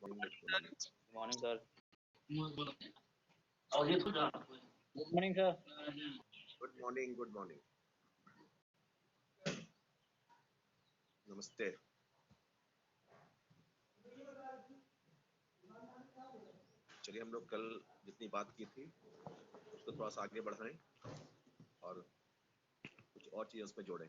Morning, sir. Good morning, sir. Good morning. नमस्ते. चलिए हम लोग कल जितनी बात की थी उसको थोड़ा सा आगे बढ़ाएं और कुछ और चीज़ें उसमें जोड़ें.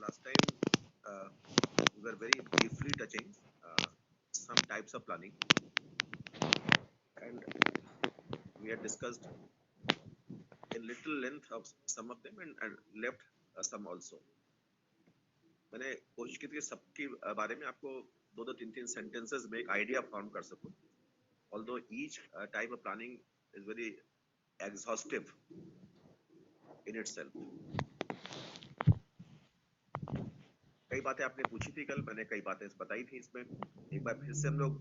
Last time we were very briefly touching some types of planning and we had discussed in little length of some of them and left some also. मैंने कोशिश की थी सबके बारे में आपको दो तीन sentences में एक आइडिया फॉर्म कर सकूं. Although each type of planning is very exhaustive in itself. कई बातें आपने पूछी थी कल, मैंने कई बातें बताई थी इसमें. एक बार फिर से हम लोग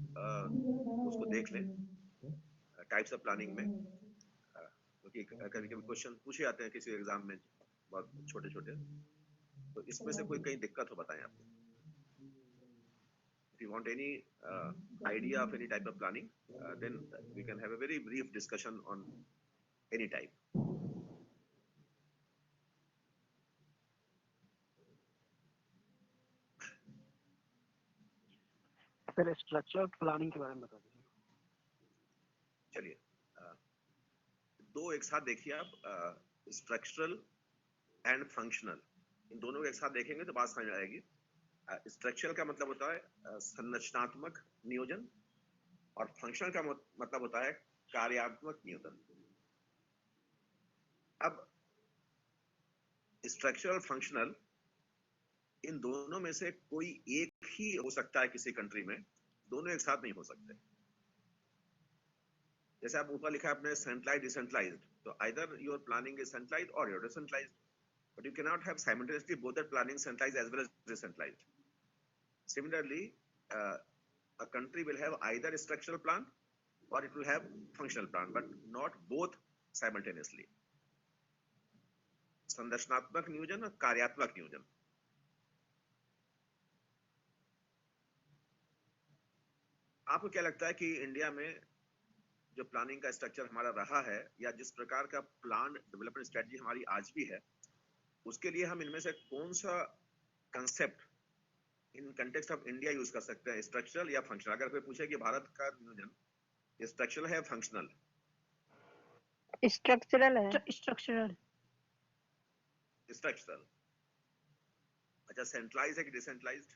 उसको देख लें टाइप्स ऑफ प्लानिंग में, क्योंकि कभी कभी क्वेश्चन पूछे जाते हैं किसी एग्जाम में बहुत छोटे छोटे, तो इसमें से कोई कहीं दिक्कत हो बताएं आपको. If you want any idea of any type of planning, then we can have a very brief discussion on any type. Sir structural planning के बारे में बता दीजिए. चलिए दो एक साथ देखिए आप, स्ट्रक्चरल एंड फंक्शनल, इन दोनों को एक साथ देखेंगे तो बात समझ आएगी. स्ट्रक्चरल का मतलब होता है संरचनात्मक नियोजन और फंक्शनल का मतलब होता है कार्यात्मक नियोजन. अब स्ट्रक्चरल फंक्शनल इन दोनों में से कोई एक ही हो सकता है किसी कंट्री में, दोनों एक साथ नहीं हो सकते. जैसे आप ऊपर लिखा है आपने सेंट्रलाइज्ड डिसेंट्रलाइज्ड, तो either your planning is centralised और your decentralised, but you cannot have simultaneously both the planning centralized as well as decentralized. Similarly, a country will have either a structural plan or it will have functional plan, but not both simultaneously. संरचनात्मक नियोजन और कार्यात्मक नियोजन. आपको क्या लगता है कि इंडिया में जो प्लानिंग का स्ट्रक्चर हमारा रहा है या जिस प्रकार का प्लान डेवलपमेंट स्ट्रेटजी हमारी आज भी है, उसके लिए हम इनमें से कौन सा concept in context of India use कर सकते हैं, स्ट्रक्चरल या फंक्शनल? अगर कोई पूछे कि भारत का नियोजन स्ट्रक्चरल है फंक्शनल? स्ट्रक्चरल है. स्ट्रक्चरल. स्ट्रक्चरल. अच्छा, सेंट्रलाइज्ड है कि डिसेंट्रलाइज्ड?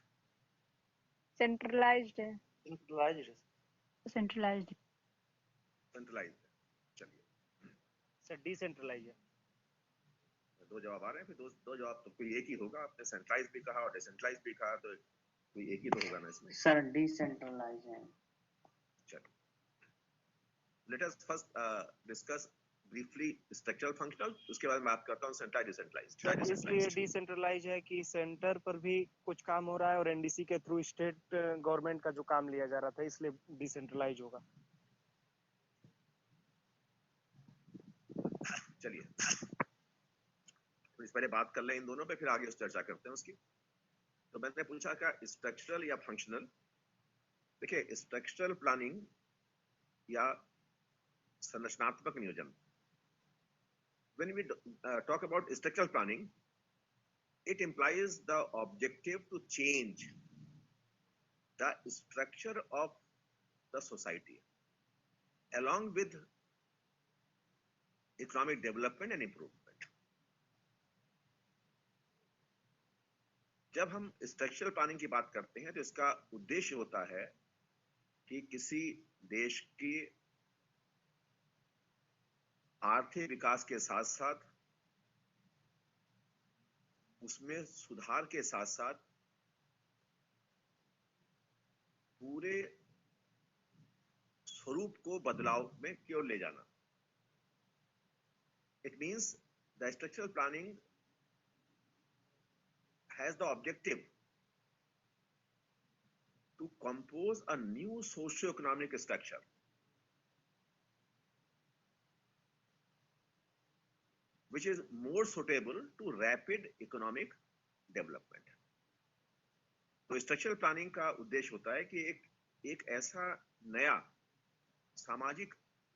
सेंट्रलाइज्ड है. सेंट्रलाइज्ड. सेंट्रलाइज्ड. सेंट्रलाइज्ड. चलिए सर डिसेंट्रलाइज्ड है. दो जवाब आ रहे हैं, फिर दो जवाब तो कोई एक ही होगा. आपने सेंट्रलाइज्ड भी कहा और डिसेंट्रलाइज्ड भी कहा, तो कोई एक ही तो होगा ना इसमें. सर डिसेंट्रलाइज्ड है. चलिए, let us first discuss briefly structural functional, उसके बाद मैं बात करता हूं सेंट्रलाइज्ड डिसेंट्रलाइज्ड. इसलिए डिसेंट्रलाइज है कि सेंटर पर भी कुछ काम हो रहा है और एनडीसी के थ्रू स्टेट गवर्नमेंट का जो काम लिया जा रहा था, इसलिए डिसेंट्रलाइज होगा. चलिए तो इस पहले बात कर लें इन दोनों पे, फिर आगे चर्चा करते हैं उसकी. तो मैंने पूछा क्या स्ट्रक्चरल या फंक्शनल. देखिए, स्ट्रक्चरल प्लानिंग या संरचनात्मक नियोजन, when we talk about structural planning, it implies the objective to change the structure of the society along with economic development and improvement. जब हम स्ट्रक्चरल प्लानिंग की बात करते हैं तो इसका उद्देश्य होता है कि किसी देश की आर्थिक विकास के साथ साथ उसमें सुधार के साथ साथ पूरे स्वरूप को बदलाव में क्यों ले जाना। It means the structural planning has the objective to compose a new socio-economic structure which is more suitable to rapid economic development. तो स्ट्रक्चरल प्लानिंग का उद्देश्य होता है कि एक ऐसा नया सामाजिक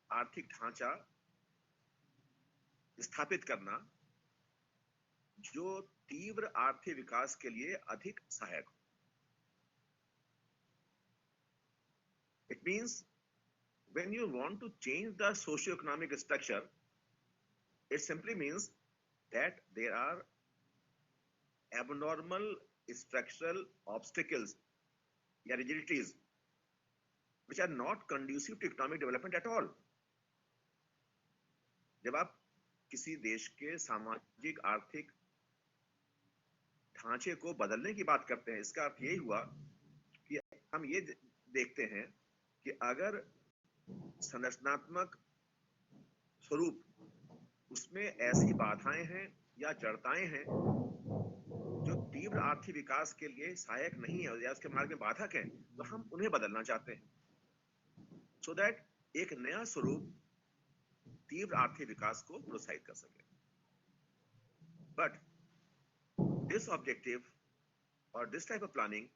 आर्थिक ढांचा स्थापित करना जो तीव्र आर्थिक विकास के लिए अधिक सहायक हो। It means when you want to change the socio-economic structure, it simply means that there are abnormal structural obstacles या rigidities which are not conducive to economic development at all. जब आप किसी देश के सामाजिक आर्थिक ढांचे को बदलने की बात करते हैं, इसका अर्थ यही हुआ कि हम ये देखते हैं कि अगर संरचनात्मक स्वरूप उसमें ऐसी बाधाएं हैं या जड़ताएं हैं जो तीव्र आर्थिक विकास के लिए सहायक नहीं है या उसके मार्ग में बाधक हैं, तो हम उन्हें बदलना चाहते हैं सो दैट एक नया स्वरूप तीव्र आर्थिक विकास को प्रोत्साहित कर सके। बट दिस ऑब्जेक्टिव और this type of planning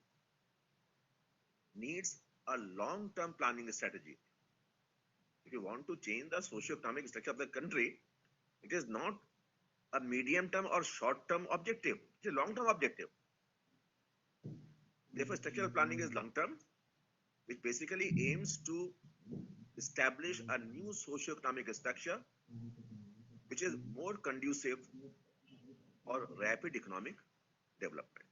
needs a long-term planning strategy. If you want to change the socio-economic structure of the country, it is not a medium-term or short-term objective. It's a long-term objective. Therefore, structural planning is long-term, which basically aims to establish a new socio-economic structure which is more conducive for rapid economic development.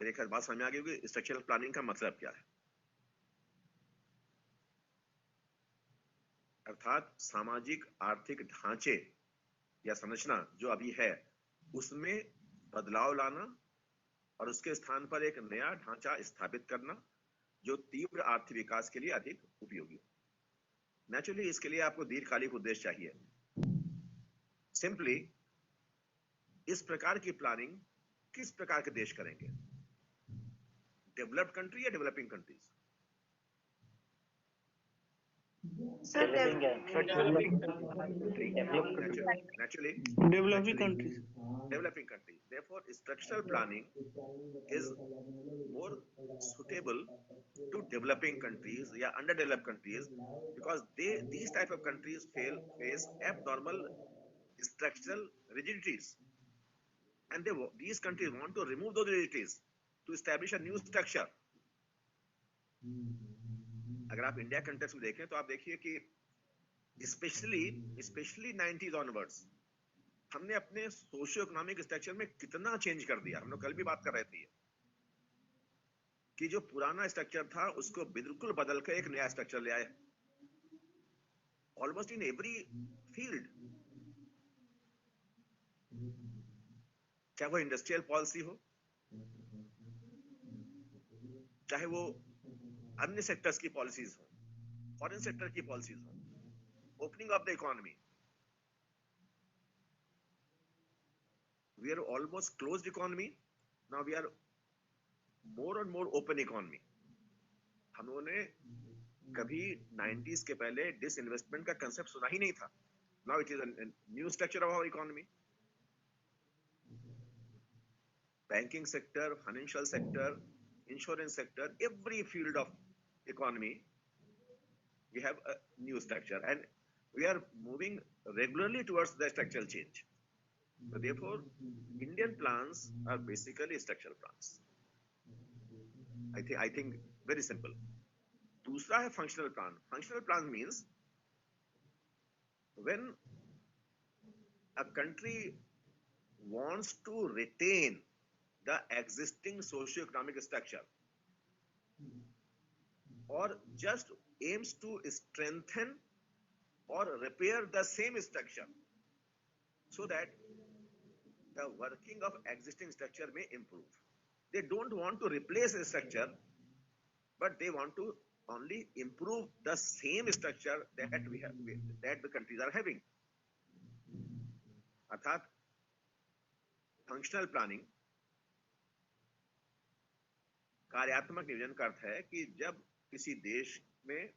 मेरे ख्याल बात समझ में आ गई होगी structural planning का मतलब क्या है। अर्थात सामाजिक आर्थिक ढांचे या संरचना जो अभी है उसमें बदलाव लाना और उसके स्थान पर एक नया ढांचा स्थापित करना जो तीव्र आर्थिक विकास के लिए अधिक उपयोगी हो। नेचुरली इसके लिए आपको दीर्घकालिक उद्देश्य चाहिए। सिंपली इस प्रकार की प्लानिंग किस प्रकार के देश करेंगे, डेवलप्ड कंट्री या developing countries? Naturally, developing countries. developing countries. Therefore, structural planning is more suitable to developing countries या underdeveloped countries because these type of countries face abnormal structural rigidities, and these countries want to remove those rigidities to establish a new structure. अगर आप India context में देखें तो आप देखिए कि specially 90s onwards हमने अपने सोशियो इकोनॉमिक स्ट्रक्चर में कितना चेंज कर दिया। हम लोग कल भी बात कर रहे थे कि जो पुराना स्ट्रक्चर था उसको बिल्कुल बदल कर एक नया स्ट्रक्चर ले आए ऑलमोस्ट इन एवरी फील्ड, चाहे वो इंडस्ट्रियल पॉलिसी हो, चाहे वो अन्य सेक्टर्स की पॉलिसीज हो, फॉरेन सेक्टर की पॉलिसीज हो, opening of the economy. We are almost closed economy. Now we are more and more open economy. हम लोगों ने कभी 90s के पहले डिसइन्वेस्टमेंट का कंसेप्ट सुना ही नहीं था। Now it is a new structure of our economy. Banking sector, financial sector, insurance sector, every field of economy, we have a new structure, and we are moving regularly towards the structural change. So therefore, Indian plans are basically structural plans. I think very simple. दूसरा है functional plan. Functional plan means when a country wants to retain the existing socio-economic structure or just aims to strengthen or repair the same structure so that the working of existing structure may improve. They don't want to replace a structure, but they want to only improve the same structure that that the countries are having. अर्थात functional planning, कार्यात्मक नियोजन का अर्थ है कि जब किसी देश में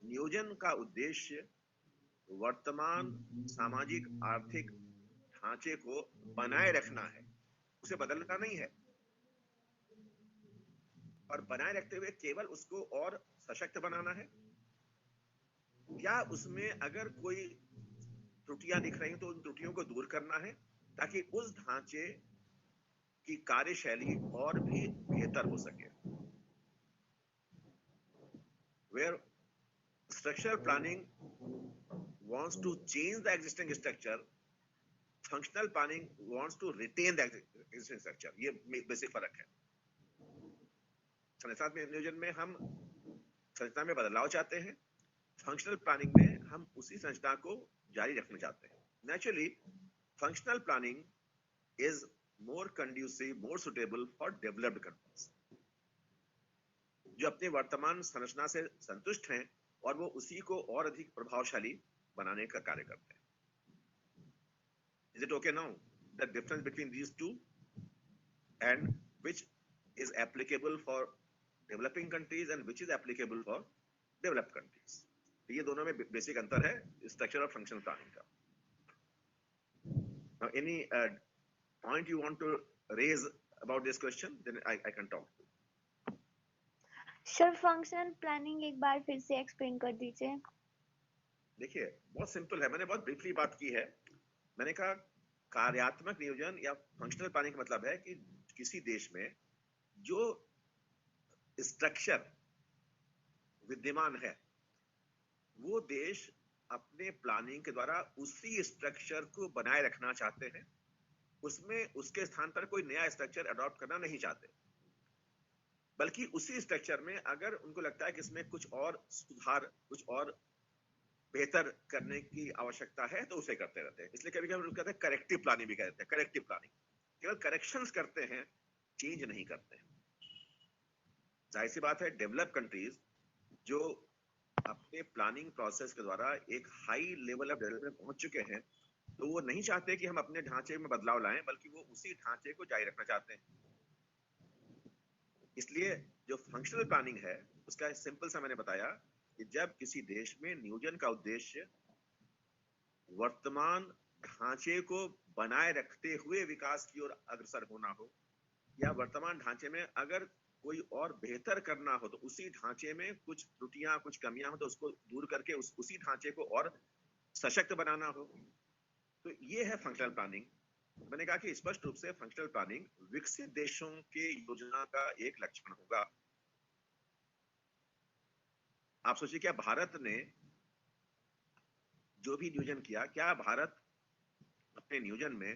नियोजन का उद्देश्य वर्तमान सामाजिक आर्थिक ढांचे को बनाए रखना है, उसे बदलना नहीं है, और बनाए रखते हुए केवल उसको और सशक्त बनाना है, या उसमें अगर कोई त्रुटियां दिख रही हैं तो उन त्रुटियों को दूर करना है ताकि उस ढांचे की कार्यशैली और भी बेहतर हो सके. Where structural planning wants to change the existing structure, functional planning wants to retain the existing structure. ये बेसिक फर्क है. संरचनात्मक नियोजन में हम संरचना में बदलाव चाहते हैं, फंक्शनल प्लानिंग में हम उसी संरचना को जारी रखना चाहते हैं. Naturally functional planning is more conducive, more suitable for developed countries जो अपने वर्तमान संरचना से संतुष्ट हैं और वो उसी को और अधिक प्रभावशाली बनाने का कार्य करते हैं. Is it okay now? The difference between these two and which is applicable for developing countries and which is applicable for developed countries. ये दोनों में बेसिक अंतर है स्ट्रक्चर और फंक्शनल प्लानिंग का. Now, any point you want to raise about this question, then I can talk. Sir functional planning एक बार फिर से एक्सप्लेन कर दीजिए. देखिए बहुत सिंपल है, मैंने बहुत ब्रीफली बात की है. मैंने कहा कार्यात्मक नियोजन या फंक्शनल प्लानिंग का मतलब है कि किसी देश में जो स्ट्रक्चर विद्यमान है वो देश अपने प्लानिंग के द्वारा उसी स्ट्रक्चर को बनाए रखना चाहते हैं, उसमें उसके स्थान पर कोई नया स्ट्रक्चर अडॉप्ट करना नहीं चाहते, बल्कि उसी स्ट्रक्चर में अगर उनको लगता है कि इसमें कुछ और सुधार, कुछ और बेहतर करने की आवश्यकता है तो उसे करते रहते हैं. इसलिए कभी कभी हम कहते हैं करेक्टिव प्लानिंग भी कहते हैं. करेक्टिव प्लानिंग केवल करेक्शंस करते हैं, चेंज नहीं करते हैं. जाहिर सी बात है डेवलप कंट्रीज जो अपने प्लानिंग प्रोसेस के द्वारा एक हाई लेवल ऑफ डेवलपमेंट पहुंच चुके हैं, तो वो नहीं चाहते कि हम अपने ढांचे में बदलाव लाएं, बल्कि वो उसी ढांचे को जारी रखना चाहते हैं. इसलिए जो फंक्शनल प्लानिंग है उसका सिंपल सा मैंने बताया कि जब किसी देश में नियोजन का उद्देश्य वर्तमान ढांचे को बनाए रखते हुए विकास की ओर अग्रसर होना हो, या वर्तमान ढांचे में अगर कोई और बेहतर करना हो तो उसी ढांचे में कुछ त्रुटियां, कुछ कमियां हो तो उसको दूर करके उसी ढांचे को और सशक्त बनाना हो, तो ये है फंक्शनल प्लानिंग. मैंने कहा कि स्पष्ट रूप से फंक्शनल प्लानिंग विकसित देशों के योजना का एक लक्षण होगा. आप सोचिए क्या भारत ने जो भी नियोजन किया, क्या भारत अपने नियोजन में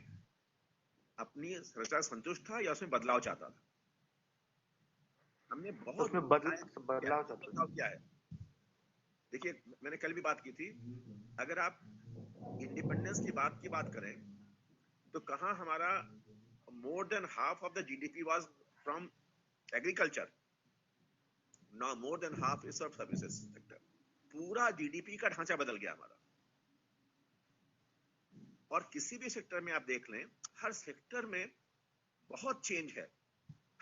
अपनी संरचना संतुष्ट था या उसमें बदलाव चाहता था? हमने बहुत उसमें बदलाव किया है. देखिए मैंने कल भी बात की थी, अगर आप इंडिपेंडेंस की बात करें तो कहां हमारा more than half of the GDP was from agriculture. Now more than half is of services sector. पूरा जीडीपी का ढांचा बदल गया हमारा. और किसी भी सेक्टर में आप देख लें, हर सेक्टर में बहुत चेंज है.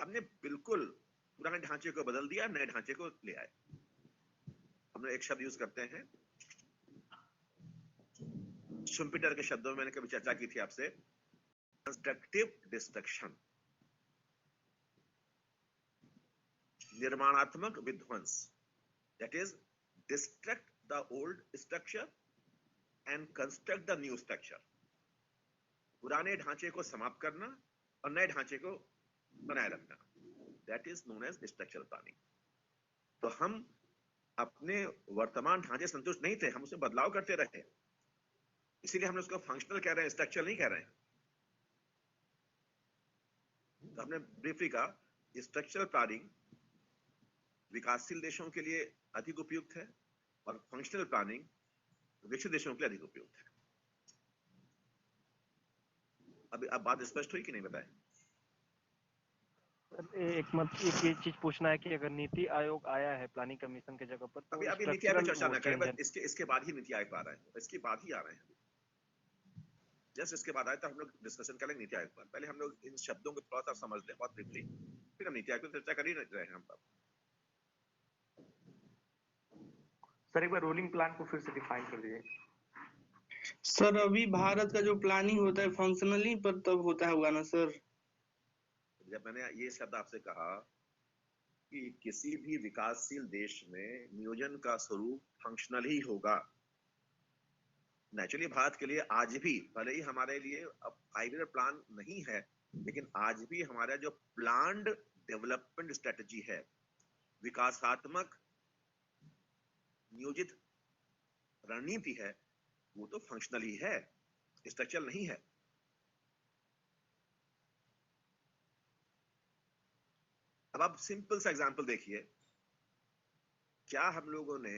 हमने बिल्कुल पुराने ढांचे को बदल दिया, नए ढांचे को ले आए. हमने एक शब्द यूज करते हैं, शुम्पिटर के शब्दों में मैंने कभी चर्चा की थी आपसे, कंस्ट्रक्टिव डिस्ट्रक्शन, निर्माणात्मक विध्वंस. That is destruct the old structure and construct the new structure. पुराने ढांचे को समाप्त करना और नए ढांचे को बनाए रखना. That is known as structural planning. तो हम अपने वर्तमान ढांचे संतुष्ट नहीं थे, हम उसमें बदलाव करते रहे, इसीलिए हमने उसको फंक्शनल कह रहे हैं, स्ट्रक्चरल नहीं कह रहे हैं. तो हमने ब्रीफली कहा स्ट्रक्चरल प्लानिंग विकासशील देशों के लिए अधिक उपयुक्त है और फंक्शनल प्लानिंग विकसित देशों के लिए अधिक उपयुक्त है। अब बात स्पष्ट हुई कि नहीं बताएं? एक ये चीज पूछना है कि अगर नीति आयोग आया है प्लानिंग कमीशन की जगह पर, तो अभी नीति आयोग पे चर्चा स्ट्रक्चरल ना करें, चेंज बस इसके बाद ही नीति आयोग आ रहे हैं, इसके बाद ही आ रहे हैं। जस्ट इसके बाद आए तो हम लोग डिस्कशन करेंगे नीति आयोग पर। पहले हम लोग इन शब्दों को थोड़ा सा समझ लें बहुत ब्रीफली, फिर हम नीति आयोग पर चर्चा कर ही रहे हैं हम पर। सर एक बार रोलिंग प्लान को फिर से डिफाइन कर दीजिए। सर अभी भारत का जो प्लानिंग होता है फंक्शनली पर तब होता होगा ना सर? जब मैंने ये शब्द आपसे कहा कि किसी भी विकासशील देश में नियोजन का स्वरूप फंक्शनल ही होगा, नेचुरली भारत के लिए आज भी, भले ही हमारे लिए अब 5 ईयर प्लान नहीं है, लेकिन आज भी हमारा जो प्लान्ड डेवलपमेंट स्ट्रेटजी है, विकासात्मक नियोजित रणनीति है, वो तो फंक्शनल ही है, स्ट्रक्चरल नहीं है। अब आप सिंपल सा एग्जांपल देखिए, क्या हम लोगों ने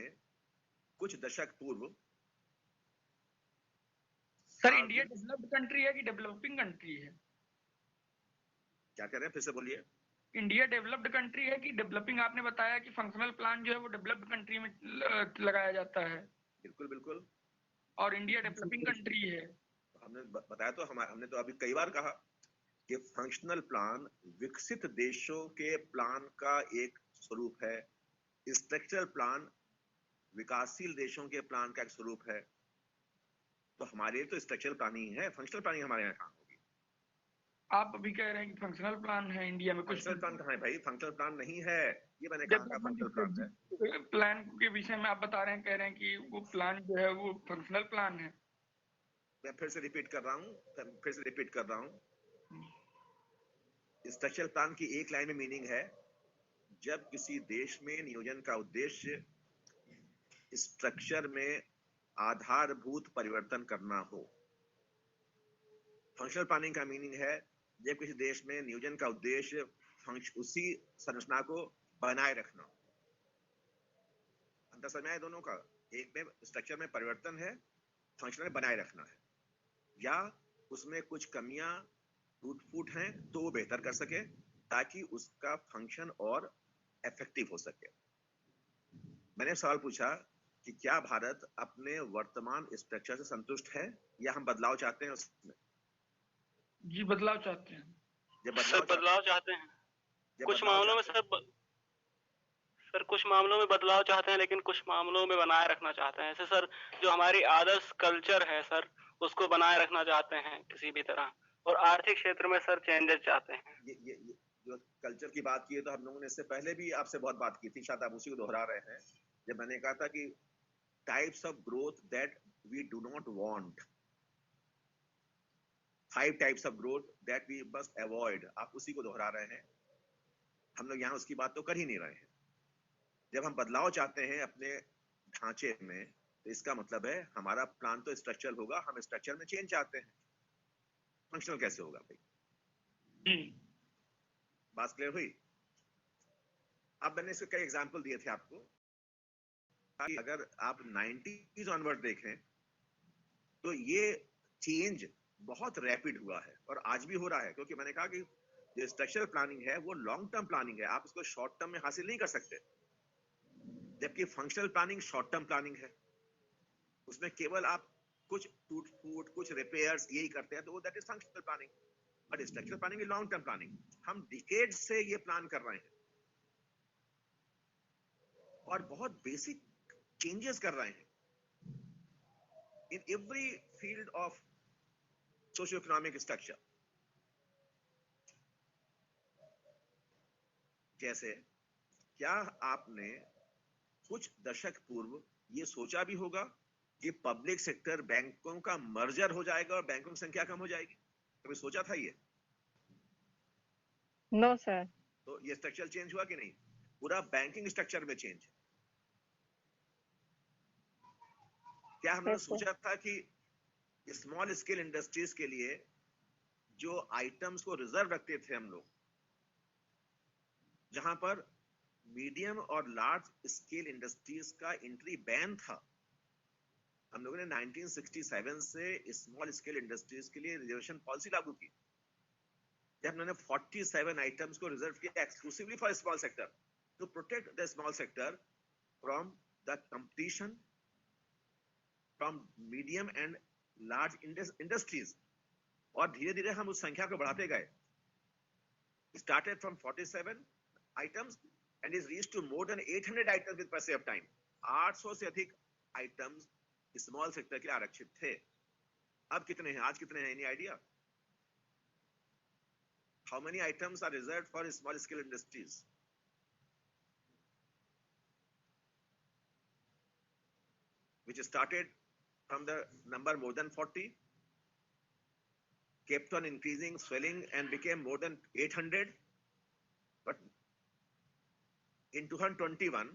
कुछ दशक पूर्व, सर इंडिया डेवलप्ड कंट्री है कि डेवलपिंग कंट्री है? क्या कह रहे हैं, फिर से बोलिए। इंडिया डेवलप्ड कंट्री है कि डेवलपिंग? आपने बताया कि फंक्शनल प्लान जो है वो डेवलप्ड कंट्री में लगाया जाता है। बिल्कुल बिल्कुल। और इंडिया डेवलपिंग कंट्री है। हमने बताया तो, हमने तो अभी कई बार कहा कि फंक्शनल प्लान विकसित देशों के प्लान का एक स्वरूप है, स्ट्रक्चरल प्लान विकासशील देशों के प्लान का एक स्वरूप है। तो हमारे लिए तो स्ट्रक्चरल प्लानिंग है, फंक्शनल प्लानिंग हमारे यहाँ कहाँ होगी? आप अभी कह रहे हैं कि फंक्शनल प्लान है इंडिया में। कुछ फंक्शनल प्लान कहाँ है भाई? फंक्शनल प्लान नहीं है, ये मैंने कहा का फंक्शनल प्लान है। प्लान के विषय में आप बता रहे हैं, कह रहे हैं कि वो प्लान जो है वो फंक्शनल प्लान है। मैं फिर से रिपीट कर रहा हूँ, स्ट्रक्चरल प्लान की एक लाइन में मीनिंग है, जब किसी देश में नियोजन का उद्देश्य स्ट्रक्चर में आधारभूत परिवर्तन करना हो। फंक्शनल प्लानिंग का मीनिंग है जब किसी देश में नियोजन का उद्देश्य उसी संरचना को बनाए रखना। अंतर समझ आए दोनों का? एक में स्ट्रक्चर में परिवर्तन है, फंक्शन में बनाए रखना है, या उसमें कुछ कमियां टूट फूट हैं तो वो बेहतर कर सके ताकि उसका फंक्शन और इफेक्टिव हो सके। मैंने सवाल पूछा कि क्या भारत अपने वर्तमान स्ट्रक्चर से संतुष्ट है या हम बदलाव चाहते हैं उसमें? जी बदलाव चाहते हैं। जब बदलाव चाहते हैं, कुछ मामलों में सर कुछ मामलों में बदलाव चाहते हैं, लेकिन कुछ मामलों में बनाए रखना चाहते हैं। ऐसे सर जो हमारी आदर्श कल्चर है सर, उसको बनाए रखना चाहते हैं किसी भी तरह, और आर्थिक क्षेत्र में सर चेंजेस चाहते हैं। ये जो कल्चर की बात की है, तो हम लोगों ने इससे पहले भी आपसे बहुत बात की थी, शायद आप उसी को दोहरा रहे हैं, जब मैंने कहा था कि types of growth that we do not want, 5 types of growth that we must avoid. आप उसी को दोहरा रहे हैं, हम लोग यहाँ उसकी बात तो कर ही नहीं रहे हैं। जब हम बदलाव चाहते हैं अपने ढांचे में, तो इसका मतलब है हमारा प्लान तो स्ट्रक्चरल होगा, हम स्ट्रक्चर में चेंज चाहते हैं, फंक्शनल कैसे होगा भाई? बात क्लियर हुई? अब मैंने इसके कई एग्जांपल दिए थे आपको, कि अगर आप 90s ऑनवर्ड देखें तो ये चेंज बहुत रैपिड हुआ है और आज भी हो रहा है, क्योंकि मैंने कहा कि जो स्ट्रक्चरल प्लानिंग है वो लॉन्ग टर्म प्लानिंग है, आप इसको शॉर्ट टर्म में हासिल नहीं कर सकते, जबकि functional planning short term planning है, उसमें केवल आप कुछ टूट फूट, कुछ रिपेयर्स यही करते हैं, तो वो that is functional planning. But structural planning is long term planning, हम डिकेड्स से ये प्लान कर रहे हैं और बहुत बेसिक चेंजेस कर रहे हैं in every field of socio economic structure. जैसे क्या आपने कुछ दशक पूर्व ये सोचा भी होगा कि पब्लिक सेक्टर बैंकों का मर्जर हो जाएगा और बैंकों की संख्या कम हो जाएगी? कभी सोचा था ये? No sir. तो ये स्ट्रक्चर चेंज हुआ कि नहीं? पूरा बैंकिंग स्ट्रक्चर में चेंज। क्या हमने सोचा था कि स्मॉल स्केल इंडस्ट्रीज के लिए जो आइटम्स को रिजर्व रखते थे हम लोग, जहां पर मीडियम और लार्ज स्केल इंडस्ट्रीज का एंट्री बैन था, हम लोगों ने 1967 से स्मॉल स्केल इंडस्ट्रीज के लिए रिजर्वेशन पॉलिसी लागू की, जब हमने 47 आइटम्स को रिजर्व किया exclusively for small sector to protect the small sector from the competition from medium and large industries. और धीरे धीरे हम उस संख्या को बढ़ाते गए, started from 47 items and is reached to more than 800 items with passage of time. 800 से अधिक आइटम्स स्मॉल सेक्टर के लिए आरक्षित थे। अब कितने हैं, आज कितने हैं, any idea? How many items are reserved for small scale industries? Which started from the number more than 40, kept on increasing, swelling, and became more than 800. But in 2021,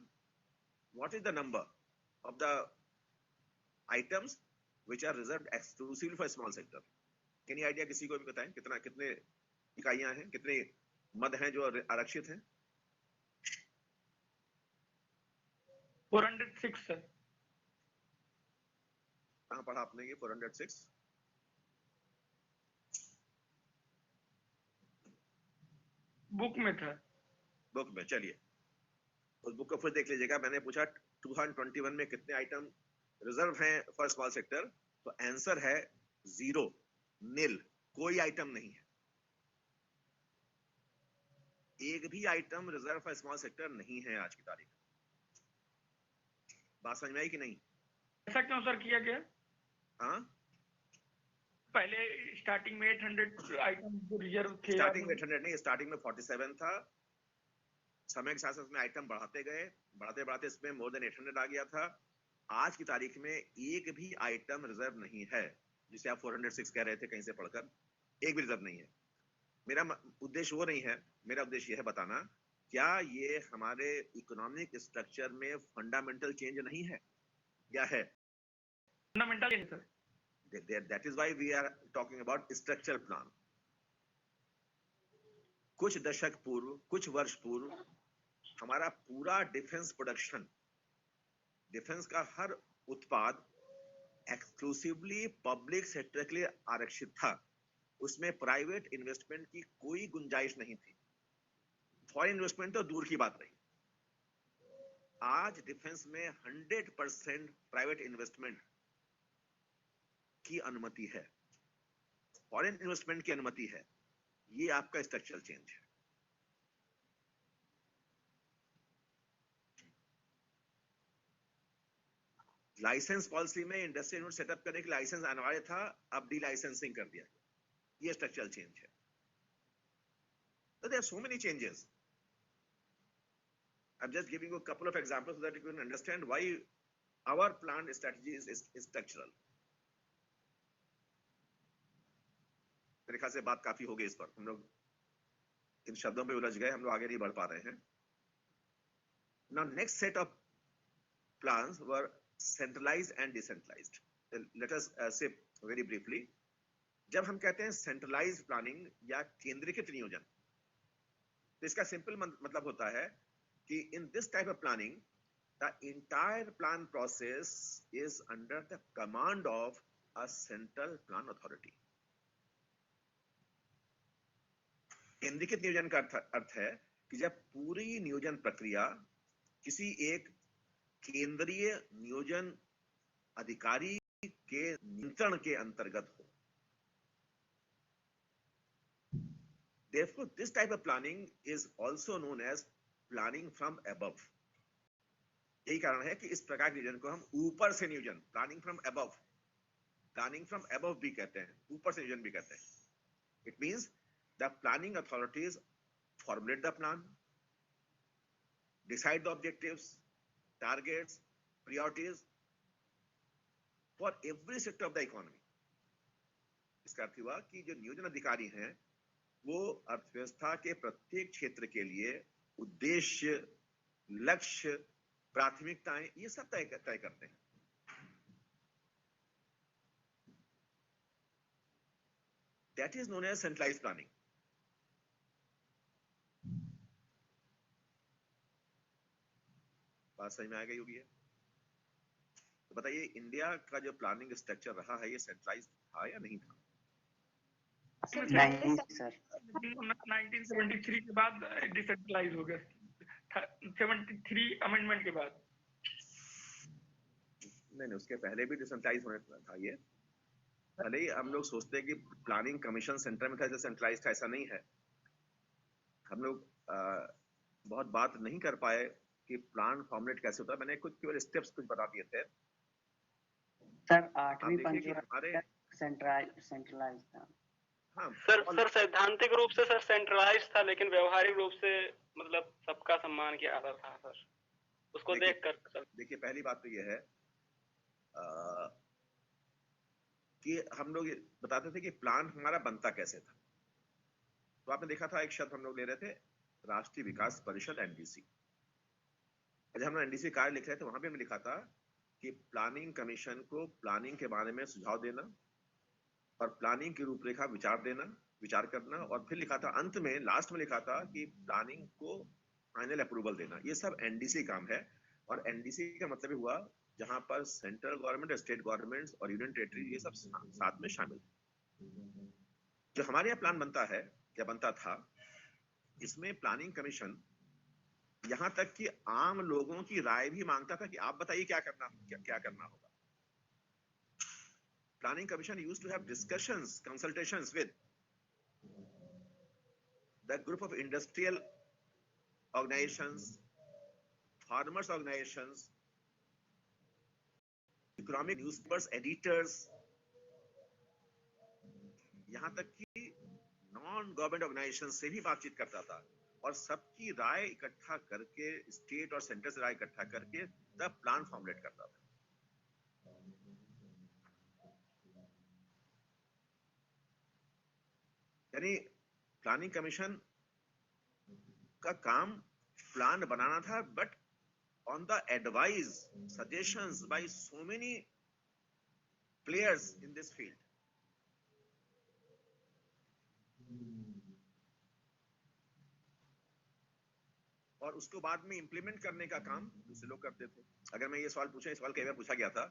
what is the number of the items which are reserved exclusively for small sector? Any idea? किसी को भी बताएं कितना, कितने इकाइयां हैं, कितने मद हैं जो आरक्षित हैं? 406 सर। कहाँ पढ़ा आपने ये 406? बुक में था। बुक में, चलिए उस बुक को फिर देख लीजिएगा। मैंने पूछा 2021 में कितने आइटम रिजर्व हैं फॉर स्मॉल सेक्टर, तो आंसर है 0, नील, कोई आइटम नहीं है। एक भी item reserve for small sector नहीं है आज की तारीख। बात समझ में आई कि नहीं? ऐसा क्यों सर किया गया? हाँ, पहले स्टार्टिंग में 800 आइटम जो रिजर्व थे, स्टार्टिंग में 800 नहीं, स्टार्टिंग में 47 था। समय के साथ साथ में आइटम बढ़ाते गए, बढ़ाते बढ़ाते इसमें मोर देन 800 आ गया था। आज की तारीख में एक भी आइटम रिजर्व नहीं है, जिसे आप 406 कह रहे थे कहीं से पढ़कर, एक भी रिजर्व नहीं है। मेरा उद्देश्य वो नहीं है, मेरा उद्देश्य यह है बताना, क्या ये हमारे इकोनॉमिक स्ट्रक्चर में फंडामेंटल चेंज नहीं है? क्या है? फंडामेंटल है sir. That is why we are talking about structural plan. कुछ दशक पूर्व, कुछ वर्ष पूर्व हमारा पूरा डिफेंस प्रोडक्शन, डिफेंस का हर उत्पाद एक्सक्लूसिवली पब्लिक सेक्टर के लिए आरक्षित था। उसमें प्राइवेट इन्वेस्टमेंट की कोई गुंजाइश नहीं थी। फॉरेन इन्वेस्टमेंट तो दूर की बात रही। आज डिफेंस में 100% प्राइवेट इन्वेस्टमेंट की अनुमति है, फॉरेन इन्वेस्टमेंट की अनुमति है। ये आपका स्ट्रक्चरल चेंज है। लाइसेंस पॉलिसी में इंडस्ट्रियल यूनिट सेटअप करने के लाइसेंस अनिवार्य था, अब डी लाइसेंसिंग कर दिया गया। ये स्ट्रक्चरल चेंज है। So there are so many changes. I'm just giving you a couple of examples so that you can understand why our planned strategy is structural. मेरे ख्याल से बात काफी हो गई इस पर, हम लोग इन शब्दों पे उलझ गए, हम लोग आगे नहीं बढ़ पा रहे हैं। Now next set of plans were centralized and decentralized. Let us say very briefly. जब हम कहते हैं सेंट्रलाइज्ड प्लानिंग या केंद्रीकृत नियोजन, तो इसका सिंपल मतलब होता है कि in this type of planning the entire plan process is under the command of a central plan authority. केंद्रीकृत नियोजन का अर्थ है कि जब पूरी नियोजन प्रक्रिया किसी एक केंद्रीय नियोजन अधिकारी के नियंत्रण के अंतर्गत हो। Therefore, this type of planning is also known as planning from above. यही कारण है कि इस प्रकार के नियोजन को हम ऊपर से नियोजन, planning from above भी कहते हैं, ऊपर से नियोजन भी कहते हैं। It means the planning authorities formulate the plan, decide the objectives, targets, priorities for every sector of the economy. इसका अर्थ हुआ कि जो नियोजन अधिकारी हैं वो अर्थव्यवस्था के प्रत्येक क्षेत्र के लिए उद्देश्य, लक्ष्य, प्राथमिकताएं ये सब तय करते हैं। That is known as centralized planning. बात समझ में आ गई होगी है? तो बताइए इंडिया का जो प्लानिंग स्ट्रक्चर रहा है ये सेंट्रलाइज था या नहीं था? नहीं सर 1973 के बाद डिसेंट्रलाइज हो गया, 73 अमेंडमेंट के बाद। नहीं, उसके पहले भी डिसेंट्रलाइज होने था ये। भले ही हम लोग सोचते हैं कि प्लानिंग कमीशन सेंटर में था, सेंट्रलाइज था, ऐसा नहीं है। हम लोग बहुत बात नहीं कर पाए कि प्लान फॉर्मुलेट कैसे होता है। मैंने कुछ केवल स्टेप्स कुछ बता दिए थे। सर 8वीं देखिए कि हमारे सेंट्रलाइज था। हाँ सर सैद्धांतिक रूप से सर सेंट्रलाइज था, लेकिन व्यवहारिक रूप से मतलब सबका सम्मान किया जाता था सर, उसको देख कर। देखिए पहली बात तो ये है कि हम लोग बताते थे कि प्लान हमारा बनता कैसे था। तो आपने देखा था एक शब्द हम लोग ले रहे थे, राष्ट्रीय विकास परिषद, एनडीसी। जब हम एनडीसी कार्य लिख रहे थे वहां पे हमने लिखा था कि प्लानिंग कमीशन को प्लानिंग के बारे में सुझाव देना और प्लानिंग की रूपरेखा विचार करना, और फिर लिखा था अंत में, लास्ट में लिखा था कि प्लानिंग को फाइनल अप्रूवल देना। ये सब एनडीसी काम है। और एनडीसी का मतलब हुआ जहां पर सेंट्रल गवर्नमेंट, स्टेट गवर्नमेंट्स और यूनियन टेरिटरी ये सब साथ में शामिल। जो हमारे यहाँ प्लान बनता है या बनता था, इसमें प्लानिंग कमीशन यहां तक कि आम लोगों की राय भी मांगता था कि आप बताइए क्या करना होगा। Planning commission used to have discussions, consultations with the group of industrial organisations, farmers organisations, economic newspapers, editors, यहां तक कि नॉन गवर्नमेंट ऑर्गेनाइजेशन से भी बातचीत करता था, और सबकी राय इकट्ठा करके, स्टेट और सेंटर से राय इकट्ठा करके तब प्लान फॉर्मुलेट करता था। यानी प्लानिंग कमीशन का काम प्लान बनाना था, but on the advice, suggestions by so many players in this field. और उसको बाद में इंप्लीमेंट करने का काम दूसरे लोग करते थे। अगर मैं ये सवाल पूछूं, इस सवाल कई बार पूछा गया था,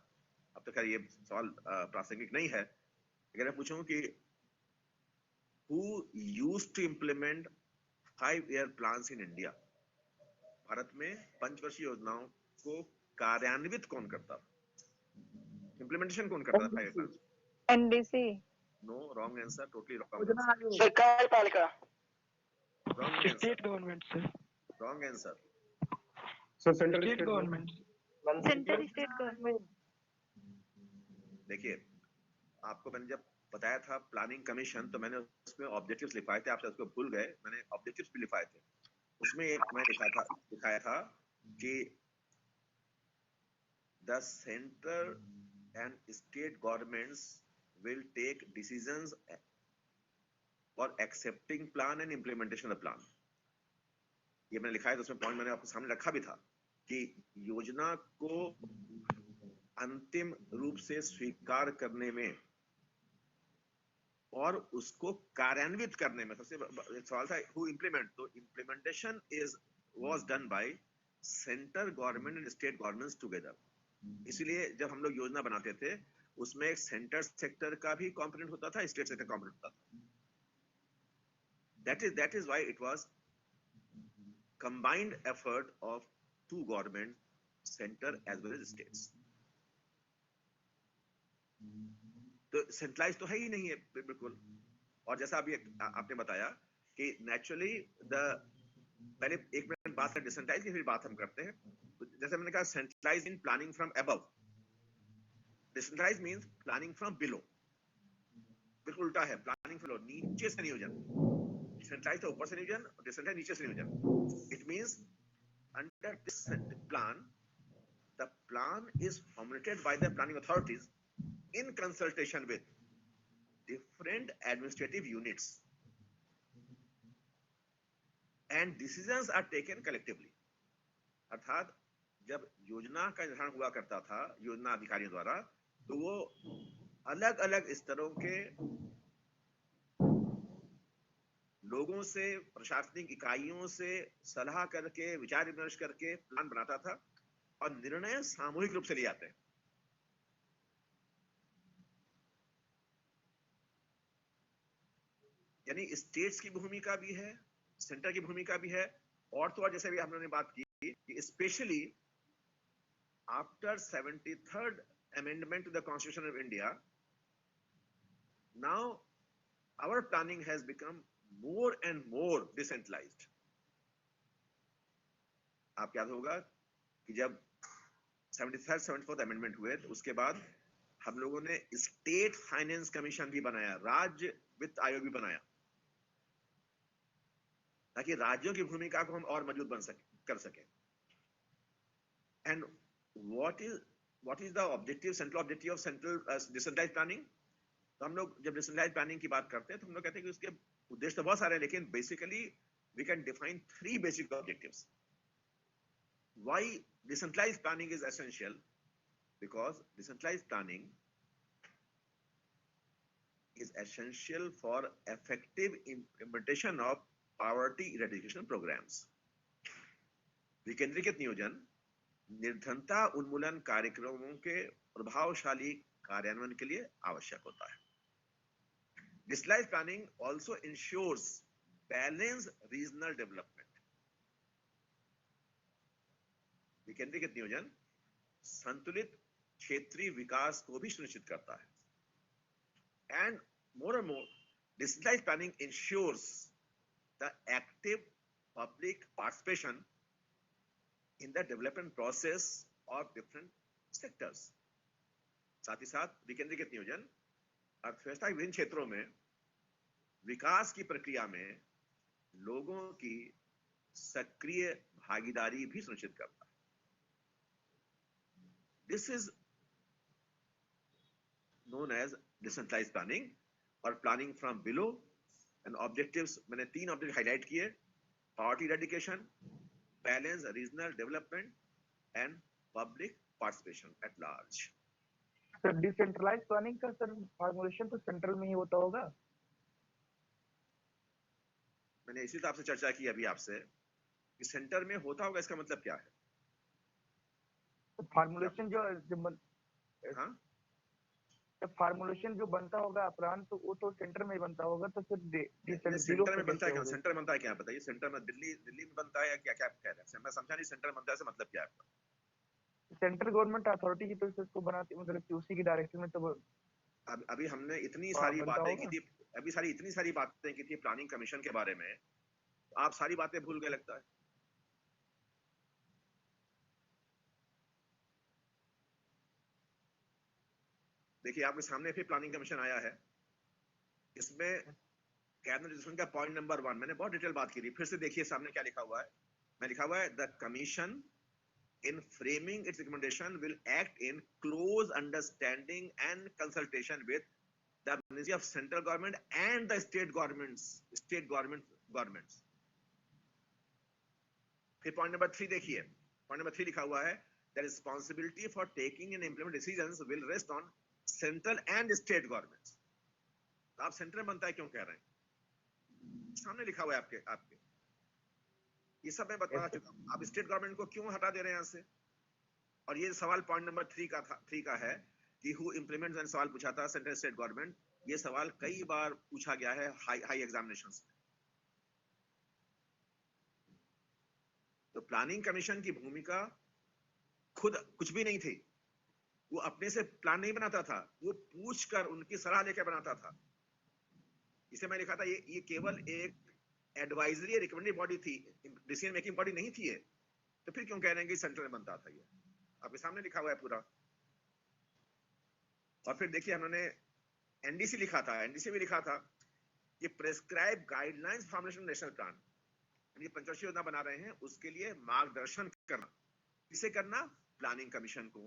अब तो खैर ये सवाल प्रासंगिक नहीं है। अगर मैं पूछूं कि who used to implement 5-year plans in India, Bharat में पंचवर्षीय योजनाओं को कार्यान्वित कौन करता था? इंप्लीमेंटेशन कौन करता था? 5 year plans? NDC. No, wrong answer, totally wrong answer. सरकार पालिका, state government sir. Wrong answer sir central state government. Centre state government. देखिए आपको मैंने जब बताया था प्लानिंग कमीशन, तो मैंने उसमें ऑब्जेक्टिव्स लिखवाए थे, आप उसको भूल गए। मैंने ऑब्जेक्टिव्स भी लिखवाए थे। उसमें एक मैं दिखाया था कि the centre and state governments will take decisions for accepting plan and implementation of plan. ये मैंने लिखा है, तो उसमें पॉइंट मैंने आपके सामने रखा भी था कि योजना को अंतिम रूप से स्वीकार करने में और उसको कार्यान्वित करने में सबसे सवाल था हु इम्प्लीमेंट। तो implementation was done by centre government and state governments together. इसलिए जब हम लोग योजना बनाते थे उसमें एक सेंटर सेक्टर का भी कंपोनेंट होता था, स्टेट सेक्टर कंपोनेंट होता था। that is why it was combined effort of two government, center as well as states. तो सेंट्रलाइज तो है ही नहीं है बिल्कुल। और जैसा अभी आपने बताया कि नेचुरली पहले एक मिनट बात करें डिसेंट्रलाइज की, फिर बात हम करते हैं। जैसे मैंने कहा centralise in planning from above, decentralise means planning from below. बिल्कुल उल्टा है, प्लानिंग फ्रॉम नीचे से नियोजन। सेंट्रलाइज तो ऊपर से नियोजन और डिसेंट्रलाइज नीचे से नियोजन। It means under this plan the plan is formulated by the planning authorities in consultation with different administrative units and decisions are taken collectively. अर्थात जब योजना का निर्धारण हुआ करता था योजना अधिकारियों द्वारा, तो वो अलग अलग स्तरों के लोगों से, प्रशासनिक इकाइयों से सलाह करके, विचार विमर्श करके प्लान बनाता था और निर्णय सामूहिक रूप से लिए जाते हैं। यानी स्टेट्स की भूमिका भी है, सेंटर की भूमिका भी है, और तो और जैसे भी हम लोगों ने बात की कि specially after 73rd amendment to the Constitution of India, now our planning has become more and more decentralized. आपको याद होगा कि जब 73rd 74th अमेंडमेंट हुए तो उसके बाद हम लोगों ने स्टेट फाइनेंस कमीशन भी बनाया, राज्य वित्त आयोग भी बनाया, ताकि राज्यों की भूमिका को हम और मजबूत कर सके। And what is the objective, central objective of central decentralised planning? तो हम लोग जब डिसेंट्रलाइज्ड प्लानिंग की बात करते हैं तो हम लोग कहते हैं कि उसके उद्देश्य तो बहुत सारे हैं, लेकिन basically we can define 3 basic objectives. Why decentralized planning is essential? Because decentralized planning is essential for effective implementation of poverty eradication programs. विकेंद्रीकृत नियोजन निर्धनता उन्मूलन कार्यक्रमों के प्रभावशाली कार्यान्वयन के लिए आवश्यक होता है। Decentralized planning also ensures balanced regional development. विकेंद्रीकृत नियोजन संतुलित क्षेत्रीय विकास को भी सुनिश्चित करता है। And more decentralised planning ensures the active public participation in the development process of different sectors. साथ ही साथ विकेंद्रीकृत नियोजन अर्थव्यवस्था के विभिन्न क्षेत्रों में विकास की प्रक्रिया में लोगों की सक्रिय भागीदारी भी सुनिश्चित करता है। This is known as decentralized planning और planning from below, and objectives मैंने 3 ऑब्जेक्टिव हाईलाइट किए: poverty eradication, balanced regional development and public participation at large. Sir decentralised planning का सर फॉर्मुलेशन तो सेंट्रल में ही होता होगा? मैंने इसी तो आपसे चर्चा की अभी आपसे कि सेंटर में होता होगा, इसका मतलब क्या है? फॉर्मुलेशन जो हाँ, फॉर्मुलेशन जो बनता होगा अपरांत, तो वो तो सेंटर में ही बनता होगा, तो फिर सेंटर में बनता है क्या? सेंटर में बनता है क्या बताइए? सेंटर में दिल्ली में बनता है या क्या क्या कह रहे हैं? मैं समझा नहीं, सेंटर में बनता है मतलब क्या है आपका? सेंट्रल गवर्नमेंट अथॉरिटी की तरफ से उसको बनाती, मतलब कि उसी की डायरेक्शन में। तो अभी हमने इतनी सारी बातें की थी, इतनी सारी बातें की थी प्लानिंग कमीशन के बारे में, आप सारी बातें भूल गए लगता है। देखिए आपके सामने फिर प्लानिंग कमीशन आया है, इसमें कैबिनेट डिसीजन का पॉइंट नंबर 1 मैंने बहुत डिटेल बात की थी, फिर से देखिए सामने क्या लिखा हुआ है। मैं लिखा हुआ है the commission in framing its recommendation will act in close understanding and consultation with the Ministry of Central Government and the state governments. फिर पॉइंट नंबर 3 देखिए, पॉइंट नंबर 3 लिखा हुआ है the responsibility for taking and implementing decisions will rest on central and state governments. तो आप central बनता है क्यों कह रहे हैं? सामने लिखा हुआ है आपके ये सब मैं बता चुका हूं। आप स्टेट गवर्नमेंट को क्यों हटा दे रहे हैं यहाँ से? और ये सवाल पॉइंट नंबर 3 का है कि हु इम्प्लीमेंट्स, मैंने सवाल पूछा था सेंट्रल स्टेट गवर्नमेंट, ये सवाल कई बार पूछा गया है हाई एग्जामिनेशंस में। तो प्लानिंग कमीशन की भूमिका खुद कुछ भी नहीं थी, वो अपने से प्लान नहीं बनाता था, वो पूछकर उनकी सलाह लेकर बनाता था। इसे मैं लिखा था ये केवल एक एडवाइजरी रिकमेंडेड बॉडी थी, डिसीजन मेकिंग बॉडी नहीं थी ये। तो फिर क्यों कह रहे हैं कि सेंट्रल में बनता था? ये आपके सामने लिखा हुआ है पूरा। और फिर देखिए हमने एनडीसी लिखा था, एनडीसी में लिखा था कि prescribe guidelines formulation national plan, ये पंचवर्षीय योजना बना रहे हैं, उसके लिए मार्गदर्शन करना, किसे करना? प्लानिंग कमीशन को।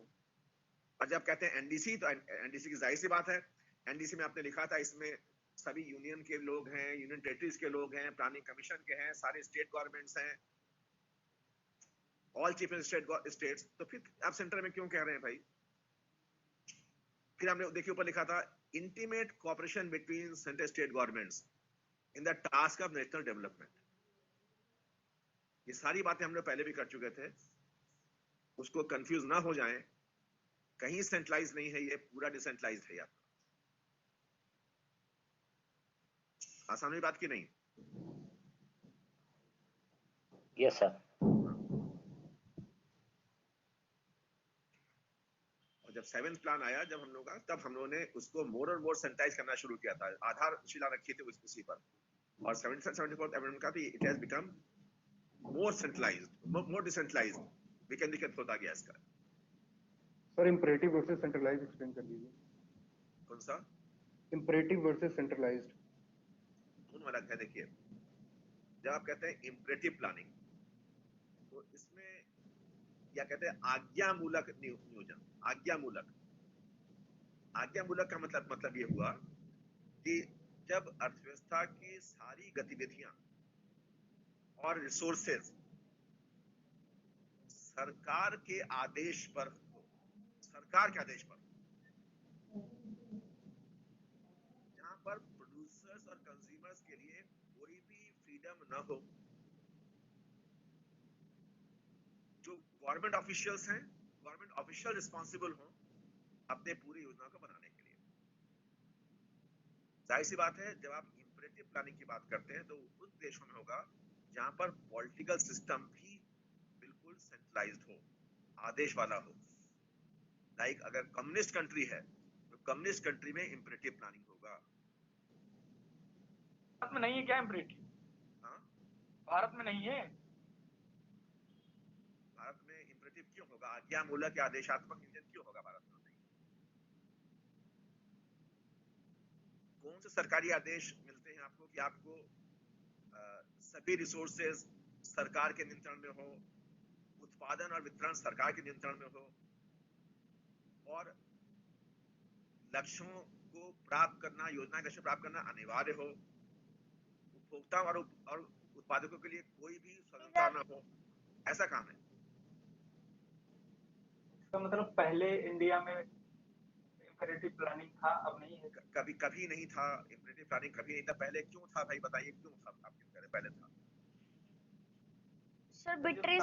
और जब कहते हैं एनडीसी, तो एनडीसी की जाहिर सी बात है, एनडीसी में आपने लिखा था इसमें सभी यूनियन के लोग हैं, यूनियन टेरिटरीज के लोग हैं, प्लानिंग कमीशन के हैं, सारे स्टेट गवर्नमेंट्स हैं, ऑल चीफ स्टेट्स। तो फिर आप सेंटर में क्यों कह रहे हैं भाई? फिर हमने देखिए ऊपर लिखा था intimate cooperation between central state governments in the task of national development. ये सारी बातें हम लोग पहले भी कर चुके थे, उसको कंफ्यूज ना हो जाएं, कहीं सेंट्रलाइज नहीं है, ये पूरा डिसेंट्रलाइज्ड है यार। आसान हुई बात की नहीं? Yes sir. और जब 7th प्लान आया जब हम लोग का, तब हम लोगों ने उसको मोर और मोर सेंटाइज करना शुरू किया था, आधारशिला रखी थी उसी पर। और 74th अमेंडमेंट का भी it has become more centralised, more decentralised, विकेंद्रीकृत होता गया इसका। Sir imperative versus centralised explain कर दीजिए। कौन सा? Imperative versus centralised. दोनों अलग है। देखिए, जब आप कहते हैं इम्परेटिव प्लानिंग, तो इसमें क्या कहते हैं, आज्ञामूलक नियोजन। आज्ञामूलक का मतलब ये हुआ कि जब अर्थव्यवस्था की सारी गतिविधियां और रिसोर्सेज सरकार के आदेश पर हो, सरकार के आदेश पर, जहां पर प्रोड्यूसर्स और कंज्यूमर्स के लिए कोई भी फ्रीडम न हो, जो गवर्नमेंट ऑफिशियल्स हैं, गवर्नमेंट ऑफिशियल रिस्पॉन्सिबल हो अपने पूरी योजना को बनाने के लिए। जाहिर सी बात है, जब आप इम्परेटिव प्लानिंग की बात करते हैं तो उन देशों में होगा जहां पर पॉलिटिकल सिस्टम भी बिल्कुल सेंट्रलाइज्ड हो, आदेश वाला हो। लाइक अगर कम्युनिस्ट कंट्री है तो कम्युनिस्ट कंट्री में इम्परेटिव प्लानिंग होगा। भारत में नहीं है क्या इम्परेटिव? हाँ, भारत में नहीं है। भारत में इम्परेटिव क्यों होगा? आज्ञामूलक या आदेशात्मक नियोजन क्यों होगा भारत में? कौन से सरकारी आदेश मिलते हैं आपको कि आपको सभी रिसोर्सेज सरकार के नियंत्रण में हो, उत्पादन और वितरण सरकार के नियंत्रण में हो, और लक्ष्यों को प्राप्त करना, योजना के लक्ष्य प्राप्त करना अनिवार्य हो, उपभोक्ता और उत्पादकों के लिए कोई भी स्वतंत्रता न हो, ऐसा काम है। तो मतलब पहले इंडिया में इम्परेटिव प्लानिंग था, अब नहीं है? कभी नहीं था इम्परेटिव प्लानिंग, कभी नहीं था। पहले क्यों था भाई, बताइए क्यों था? आपके पहले था सर 32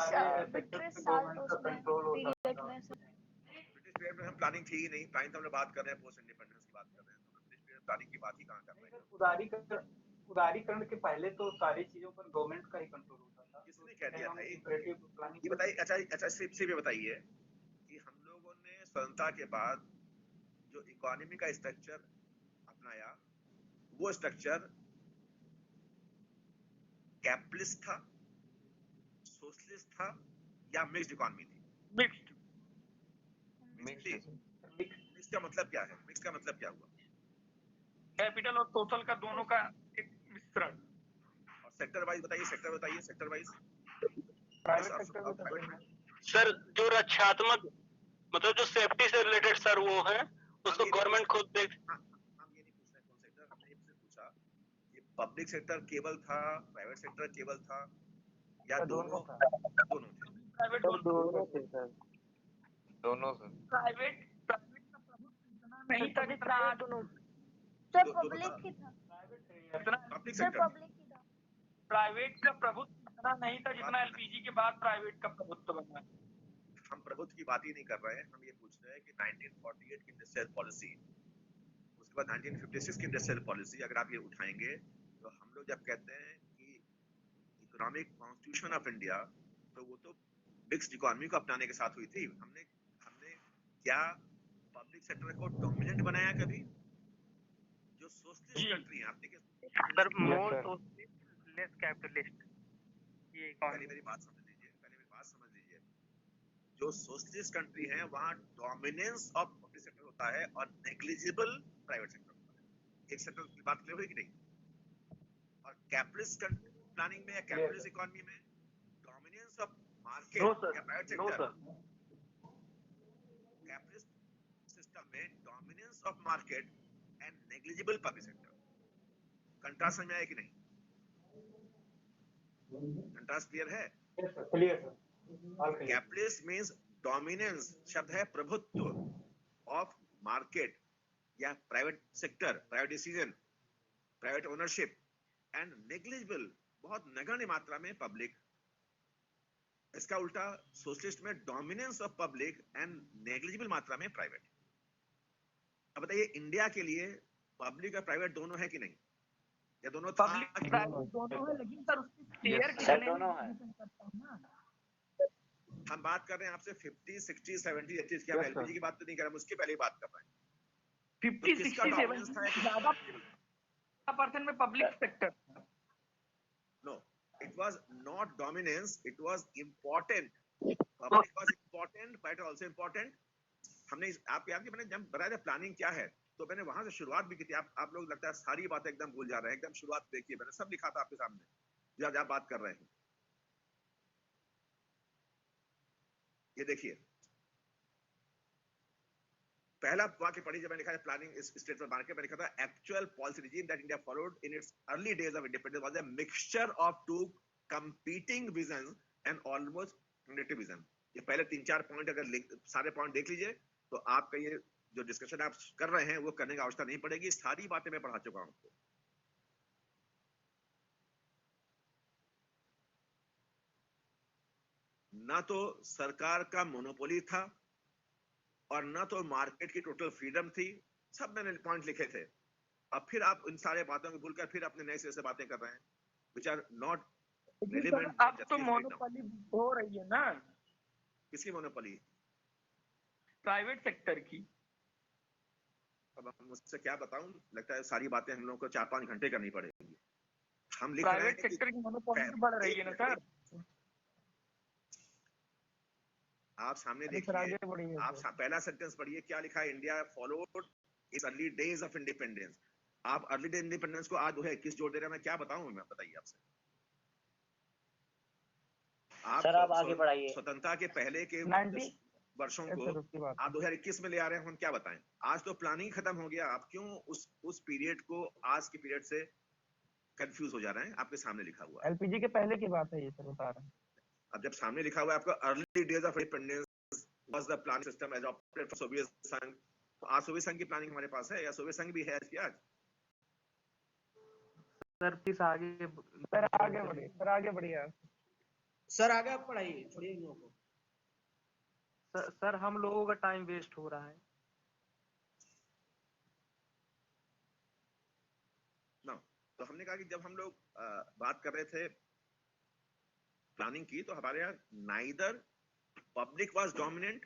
साल तो उसमें पीरियड में सर। ब्रिटिश पीरियड में हम प्लानिंग थी ही नहीं। प्लानिंग तो हम लोग बात कर रहे हैं, पोस्ट इंडिपेंडेंस की बात कर रहे हैं, तो ब्रिटिश पीरियड प्लानिंग की बात ही कहां कर रहे हैं? उदारीकरण के पहले तो सारी चीजों पर गवर्नमेंट का ही कंट्रोल होता था। किसने कह दिया था इम्परेटिव प्लानिंग? ये बताइए। अच्छा सिर्फ ये बताइए कि हम लोगों ने स्वतंत्रता के बाद जो इकोनॉमी का स्ट्रक्चर अपनाया, वो स्ट्रक्चर कैपिटलिस्ट था, सोशलिस्ट था, या मिक्स्ड इकोनॉमी थी? मिक्स्ड। मिक्स का मतलब क्या है? मिक्स का मतलब क्या हुआ? कैपिटल और सोशल का दोनों का एक मिश्रण। और सेक्टर वाइज बताइए, सेक्टर वाइज। सर जो रक्षात्मक मतलब जो सेफ्टी से रिलेटेड सर वो है, उसको गवर्नमेंट खुद देख। हम ये नहीं पूछ रहे कौन सेक्टर, हमने ये पूछा ये पब्लिक सेक्टर केवल था, प्राइवेट सेक्टर केवल था, या दोनों थे? प्राइवेट दोनों थे सर। दोनों सर। प्राइवेट का प्रभुत्व इतना नहीं था जितना दोनों। सर पब्लिक ही था। पब्लिक सर सेक्टर, पब्लिक ही था। प्राइवेट का प्रभुत्व इतना नहीं था जितना एलपीजी के बाद प्राइवेट का प्रभुत्व बना। हम प्रभुत्व की बात ही नहीं कर रहे हैं। हम ये पूछ रहे हैं कि 1948 की इंडस्ट्रियल पॉलिसी, उसके बाद 1956 की इंडस्ट्रियल पॉलिसी, अगर आप ये उठाएंगे तो हम लोग जब कहते हैं कि इकोनॉमिक कॉन्स्टिट्यूशन ऑफ इंडिया, तो वो तो मिक्स्ड इकोनॉमी को अपनाने के साथ हुई थी। हमने क्या पब्लिक सेक्टर को डोमिनेंट बनाया कभी? जो सोशलिस्ट कंट्री है, आप देखिए सर मोर सोशलिस्ट लेस कैपिटलिस्ट, ये पहले मेरी बात समझ लीजिए। जो सोशलिस्ट कंट्री है वहां डोमिनेंस ऑफ पब्लिक सेक्टर होता है और नेग्लिजिबल प्राइवेट सेक्टर होता है। एक सेक्टर की बात क्लियर हुई कि नहीं? और कैपिटलिस्ट प्लानिंग में या कैपिटलिस्ट इकोनॉमी में डोमिनेंस ऑफ मार्केट या प्राइवेट सेक्टर, कैपिटलिस्ट सिस्टम में dominance of market and negligible public sector. Contrast समझ में आया कि नहीं? कंट्रास्ट क्लियर है? Clear sir. Capitalist means dominance, शब्द है प्रभुत्व ऑफ मार्केट या private sector, private decision, private ownership, and negligible, बहुत नगण्य मात्रा में पब्लिक। इसका उल्टा सोशलिस्ट में dominance of public and negligible मात्रा में प्राइवेट। अब बताइए इंडिया के लिए पब्लिक और प्राइवेट दोनों है कि नहीं? ये दोनों था पब्लिक कि प्राइवेट दोनों है, लेकिन सर उसकी क्लियर Yes, सर दोनों है। करता हूँ ना। हम बात कर रहे हैं आपसे 50, 60, 70, 80 की। हम Yes, sir. एलपीजी की बात तो नहीं कर रहे, हम उसकी पहले ही बात कर रहे हैं। 50, किसका 60, dominance था? 70 ज्यादा % में public sector. No, it was not dominance, it was important. Public was important, but also important. हमने आप याद कि मैंने जब बताया था प्लानिंग क्या है, तो मैंने वहां से शुरुआत भी की थी। आप लोग लगता है सारी बातें एकदम भूल जा रहे हैं। एकदम शुरुआत देखिए, मैंने सब लिखा था आपके सामने जो आज आप बात कर रहे हैं। ये देखिए, पहला वाक्य पढ़िए जब मैंने लिखा है प्लानिंग इस स्टेट फॉर मार्केट, मैंने लिखा था actual policy regime that India followed in its early days of independence was a mixture of two competing visions and almost contradictory vision. ये पहले 3-4 पॉइंट अगर सारे पॉइंट देख लीजिए तो आपका ये जो डिस्कशन आप कर रहे हैं वो करने की आवश्यकता नहीं पड़ेगी। सारी बातें मैं पढ़ा चुका हूं आपको। ना तो सरकार का मोनोपोली था और ना तो मार्केट की टोटल फ्रीडम थी। सब मैंने पॉइंट लिखे थे। अब फिर आप इन सारे बातों को भूलकर फिर अपने नए सिरे से बातें कर रहे हैं which are not relevant. अब तो मोनोपोली हो रही है ना, किसकी मोनोपोली? प्राइवेट सेक्टर की। अब हम मुझसे क्या बताऊं, लगता है सारी बातें हम लोगों को 4-5 घंटे करनी पड़ेगी। हम लिख रहे हैं प्राइवेट सेक्टर की मोनोपोली बढ़ रही है ना सर। आप सामने देखिए, आप पहला सेंटेंस पढ़िए, क्या लिखा है? इंडिया फॉलोड इस अर्ली डेज ऑफ इंडिपेंडेंस। आप अर्ली डे इंडिपेंडेंस को आज 2021 जोड़ दे रहे हैं। मैं क्या बताऊं, मैं बताइए आपसे। आप सर आप आगे बढ़ाइए। स्वतंत्रता के पहले के वर्षों को आप 2021 में ले आ रहे हैं। हम क्या बताएं? आज तो प्लानिंग खत्म हो गया। आप क्यों उस पीरियड को आज के पीरियड से कंफ्यूज हो जा रहे हैं? आपके सामने लिखा हुआ है। एलपीजी के पहले की बात है ये, सर बता रहे हैं। अब जब सामने लिखा हुआ है आपका early days of independence was the planning system adopted for Soviet संघ, तो आज सोवियत संघ की प्लानिंग हमारे पास है या सोवियत संघ भी है आज की? आज सर प्लीज आगे बढ़िए सर, आगे बढ़िए सर आगे आप पढ़ाइए, छोड़िए इन लोगों को। सर हम लोगों का टाइम वेस्ट हो रहा है ना। तो हमने कहा कि जब हम लोग बात कर रहे थे प्लानिंग की, तो हमारे यहाँ neither public was dominant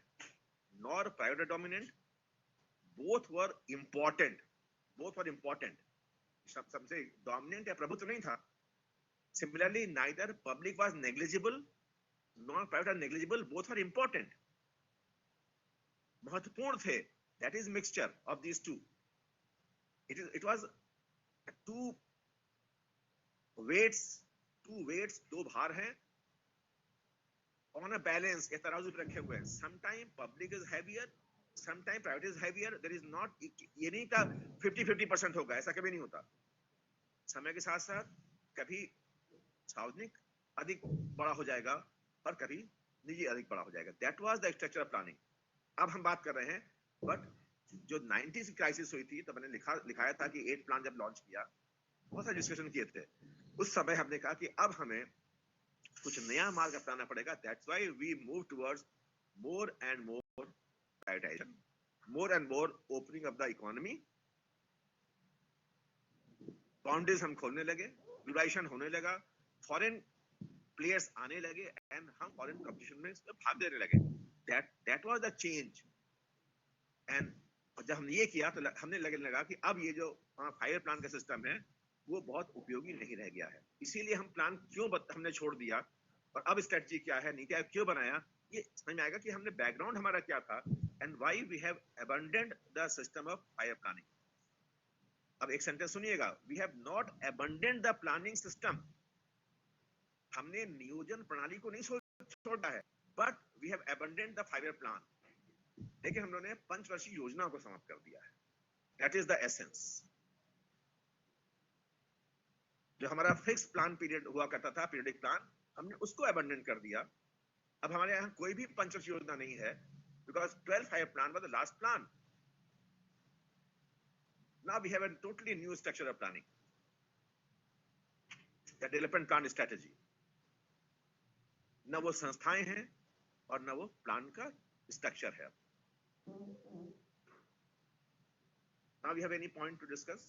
nor private dominant, both were important. सबसे डोमिनेंट या प्रभुत्व नहीं था। Similarly neither public was negligible nor private negligible, both were important, महत्वपूर्ण थे। That is mixture of these two. It was two weights, दो भार हैं on a balance, ये तराजू पे रखे हुए हैं। Sometime public is heavier, sometime private is heavier. There is not, ये नहीं था 50-50% होगा, ऐसा कभी नहीं होता। समय के साथ साथ कभी सार्वजनिक अधिक बड़ा हो जाएगा और कभी निजी अधिक बड़ा हो जाएगा। That was the structure of planning. अब हम बात कर रहे हैं, बट जो 90s की क्राइसिस हुई थी, तो मैंने लिखाया था कि 8 प्लान जब लॉन्च किया, बहुत सारे डिस्कशन किए थे। उस समय हमने कहा कि अब हमें कुछ नया मार्ग अपनाना पड़ेगा। That's why we move towards more and more privatization, more and more opening of the economy. Boundaries हम खोलने लगे, ग्लोबलाइजेशन होने लगा, फॉरेन प्लेयर्स आने लगे एंड हम फॉरेन कंपटीशन में भाग लेने लगे। That was the change. And जब हमने ये किया तो हमने लगने लगा कि अब ये जो 5 प्लान का सिस्टम है वो बहुत उपयोगी नहीं रह गया है। इसीलिए हम प्लान क्यों हमने छोड़ दिया और अब स्ट्रेटजी क्या है, नीति आयोग क्यों बनाया, ये समझ में आएगा कि हमने बैकग्राउंड हमारा क्या था and why we have abandoned the system of 5 planning. अब एक सेंटेंस सुनिएगा, we have not abandoned the planning system. हमने नियोजन प्रणाली को नहीं छोड़ा है, but we have abandoned the 5 plan. लेकिन हम लोगों ने पंचवर्षीय योजना को समाप्त कर दिया है। That is the essence. जो हमारा फिक्स प्लान पीरियड हुआ करता था, पीरियडिक प्लान, हमने उसको अबंडन कर दिया। अब हमारे यहाँ कोई भी पंचवर्षीय योजना नहीं है, because 12-5 plan was the last plan. Now we have a totally new structure of planning, the development plan strategy. न वो संस्थाएं हैं और न वो प्लान का स्ट्रक्चर है। Now we have any point to discuss?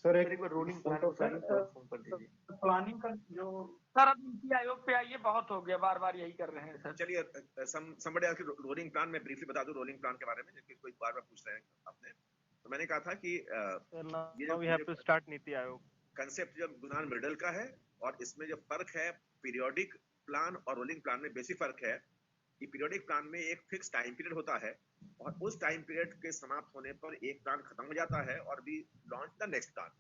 Sir sir एक बार rolling point of planning time confirm कर दीजिए। प्लानिंग का जो सर अब नीति आयोग पे आइए, बहुत हो गया, बार बार यही कर रहे हैं सर। चलिए somebody asked रोलिंग प्लान, मैं ब्रीफली बता दूं रोलिंग प्लान के बारे में, क्योंकि कोई बार बार पूछ रहे हैं आपने। तो मैंने कहा था कि now we have to start NITI Aayog. Concept जो गुनान मिडल का है, और इसमें जो फर्क है पीरियोडिक प्लान और रोलिंग प्लान में बेसिक फर्क है कि पीरियोडिक प्लान में एक फिक्स टाइम पीरियड होता है, और उस टाइम पीरियड के समाप्त होने पर एक प्लान खत्म हो जाता है और we launch the next plan.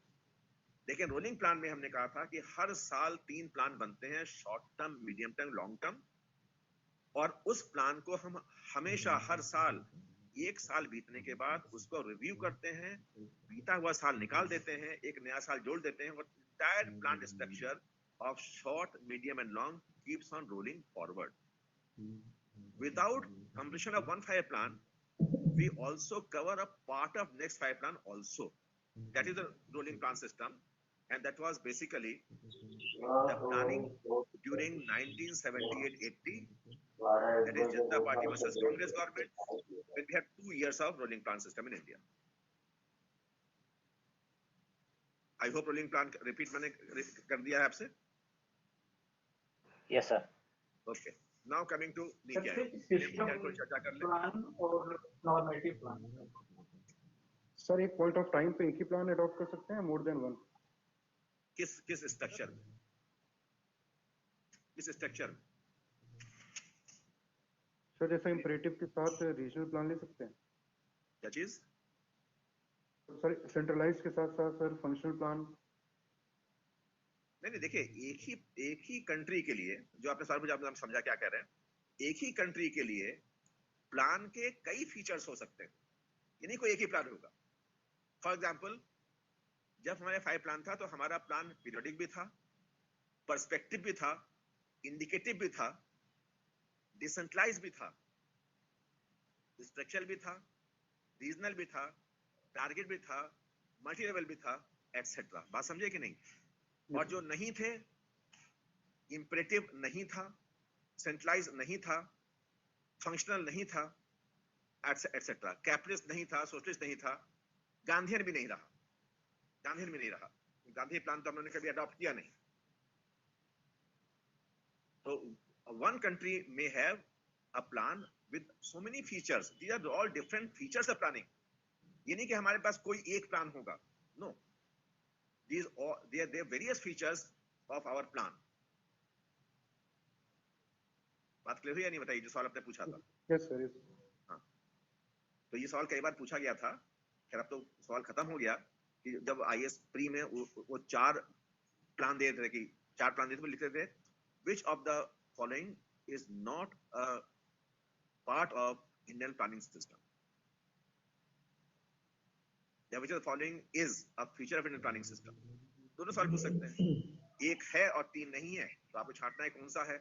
लेकिन रोलिंग प्लान में हमने कहा था कि हर साल 3 प्लान बनते हैं, short term, medium term, long term, और उस प्लान को हम हमेशा हर साल 1 साल बीतने के बाद उसको रिव्यू करते हैं, बीता हुआ साल निकाल देते हैं, एक नया साल जोड़ देते हैं, और entire plan structure of short, medium and long keeps on rolling forward. Without completion of one 5 plan, we also cover a part of next 5 plan also. That is the rolling plan system, and that was basically the planning during 1978-80. That is Janata Party versus Congress government, when we had 2 years of rolling plan system in India. I hope rolling plan repeat मैंने कर दिया है आपसे. Yes sir. Okay. Now coming to NITI Aayog, system को चर्चा कर ले। Plan और नॉर्मेटिव प्लान। सर एक पॉइंट ऑफ टाइम पे एक ही प्लान अडॉप्ट कर सकते हैं, मोर देन वन? किस स्ट्रक्चर में, किस स्ट्रक्चर में? सर जैसे इम्परेटिव के साथ रीजनल प्लान ले सकते हैं? क्या चीज? सर सेंट्रलाइज के साथ साथ सर फंक्शनल प्लान? नहीं देखिए, एक ही कंट्री के लिए, जो आपने सवाल पूछा, आपने समझा क्या कह रहे हैं, एक ही कंट्री के लिए प्लान के कई फीचर्स हो सकते हैं, यानी कोई एक ही प्लान होगा। फॉर एग्जांपल, जब हमारे 5 प्लान था तो हमारा प्लान पीरियोडिक भी था, पर्सपेक्टिव भी था, इंडिकेटिव भी था, डिसेंट्रलाइज भी था, स्ट्रक्चरल भी था, रीजनल भी था, टारगेट भी था, मल्टी लेवल भी था, एटसेट्रा। बात समझे कि नहीं? और जो नहीं थे, इंपरेटिव नहीं था, सेंट्रलाइज नहीं था, फंक्शनल नहीं था, एटसेट्रा, कैपिटलिस्ट नहीं था, सोशलिस्ट नहीं था, गांधीयन भी नहीं रहा, गांधीयन भी नहीं रहा। गांधी प्लान तो हमने कभी अडॉप्ट किया नहीं। तो one country may have a plan with so many features, these are all different features of planning. ये नहीं कि हमारे पास कोई एक प्लान होगा, no, these all they are various features of our plan. बात क्लियर हुई या नहीं बताइए, जो सवाल आपने पूछा था? Yes sir, yes. हाँ, तो ये सवाल कई बार पूछा गया था, खैर अब तो सवाल खत्म हो गया, कि जब आईएएस प्री में वो 4 प्लान दे रहे थे, कि 4 प्लान देते थे, लिखते थे which of the following is not a part of Indian planning system, या which of the following is a feature of Indian planning system। दोनों सवाल पूछ सकते हैं। एक है और 3 नहीं है, तो आपको छांटना है कौन सा है,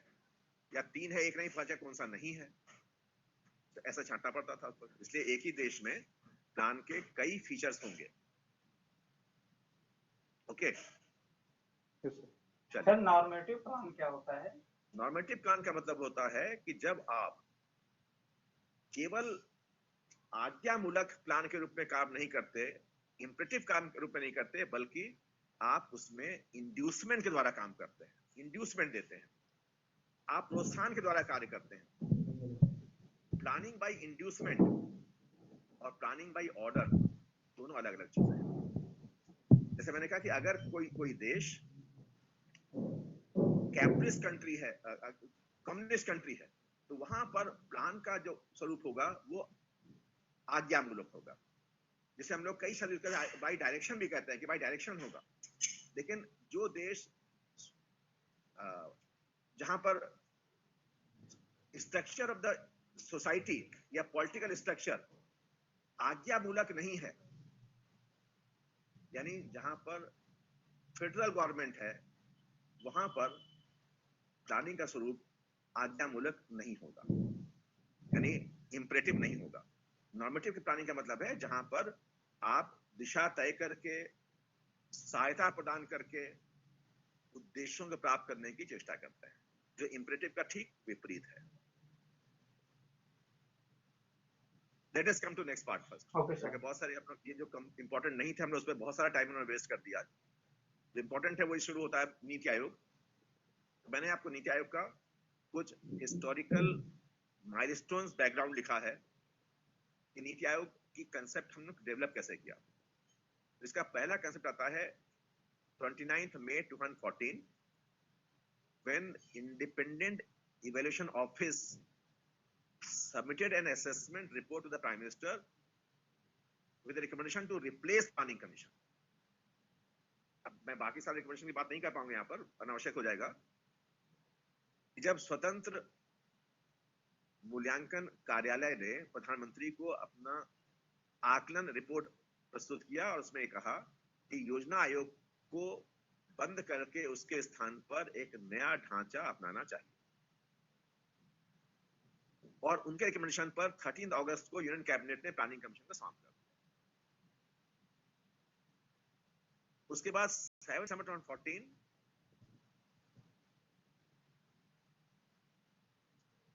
या 3 है 1 नहीं, पता कौन सा नहीं है, तो ऐसा छांटना पड़ता था। इसलिए एक ही देश में प्लान के कई फीचर्स होंगे। ओके, सर नॉर्मेटिव प्लान क्या होता है? नॉर्मेटिव प्लान का मतलब होता है कि जब आप केवल आज्ञामूलक प्लान के रूप में काम नहीं करते, इंपरेटिव काम के रूप में नहीं करते, बल्कि आप उसमें इंड्यूसमेंट के द्वारा काम करते हैं, इंड्यूसमेंट देते हैं, आप प्रोत्साहन के द्वारा कार्य करते हैं। प्लानिंग बाय इंड्यूसमेंट और प्लानिंग बाय ऑर्डर दोनों अलग अलग चीजें हैं। जैसे मैंने कहा कि अगर कोई देश कैपिटलिस्ट कंट्री है, कम्युनिस्ट कंट्री है, तो वहां पर प्लान का जो स्वरूप होगा वो आज्ञामूलक होगा। जिसे हम लोग कई शब्द बाई डायरेक्शन भी कहते हैं कि बाई डायरेक्शन होगा। लेकिन जो देश जहां पर स्ट्रक्चर ऑफ द सोसाइटी या पॉलिटिकल स्ट्रक्चर आज्ञामूलक नहीं है, यानी जहां पर फेडरल गवर्नमेंट है, वहां पर प्लानिंग का स्वरूप आज्ञामूलक नहीं होगा, यानी इंपरेटिव नहीं होगा। नॉर्मेटिव की प्लानिंग का मतलब है जहां पर आप दिशा तय करके, सहायता प्रदान करके उद्देश्यों को प्राप्त करने की चेष्टा करते हैं, जो इंपरेटिव का ठीक विपरीत है। Let us come to next part first. Okay sir. बहुत सारे अपना ये जो इंपॉर्टेंट नहीं थे हमने उस पर बहुत सारा टाइम उन्होंने वेस्ट कर दिया। जो इंपॉर्टेंट है वही शुरू होता है नीति आयोग। तो मैंने आपको नीति आयोग का कुछ हिस्टोरिकल माइलस्टोन्स बैकग्राउंड लिखा है कि नीति आयोग की कंसेप्ट हम लोग डेवलप कैसे किया। तो इसका पहला कंसेप्ट आता है 29 मई 2014 when independent evaluation office submitted an assessment report to the Prime Minister with a recommendation to replace planning commission. अब मैं बाकी सारे रिकमेंडेशन की बात नहीं कर पाऊंगा यहाँ पर, अनावश्यक हो जाएगा। जब स्वतंत्र मूल्यांकन कार्यालय ने प्रधानमंत्री को अपना आकलन रिपोर्ट प्रस्तुत किया और उसमें कहा कि योजना आयोग को बंद करके उसके स्थान पर एक नया ढांचा अपनाना चाहिए, और उनके रिकमेंडेशन पर 13 अगस्त को यूनियन कैबिनेट ने प्लानिंग कमीशन को सौंप दिया। उसके बाद 7 सितंबर 2014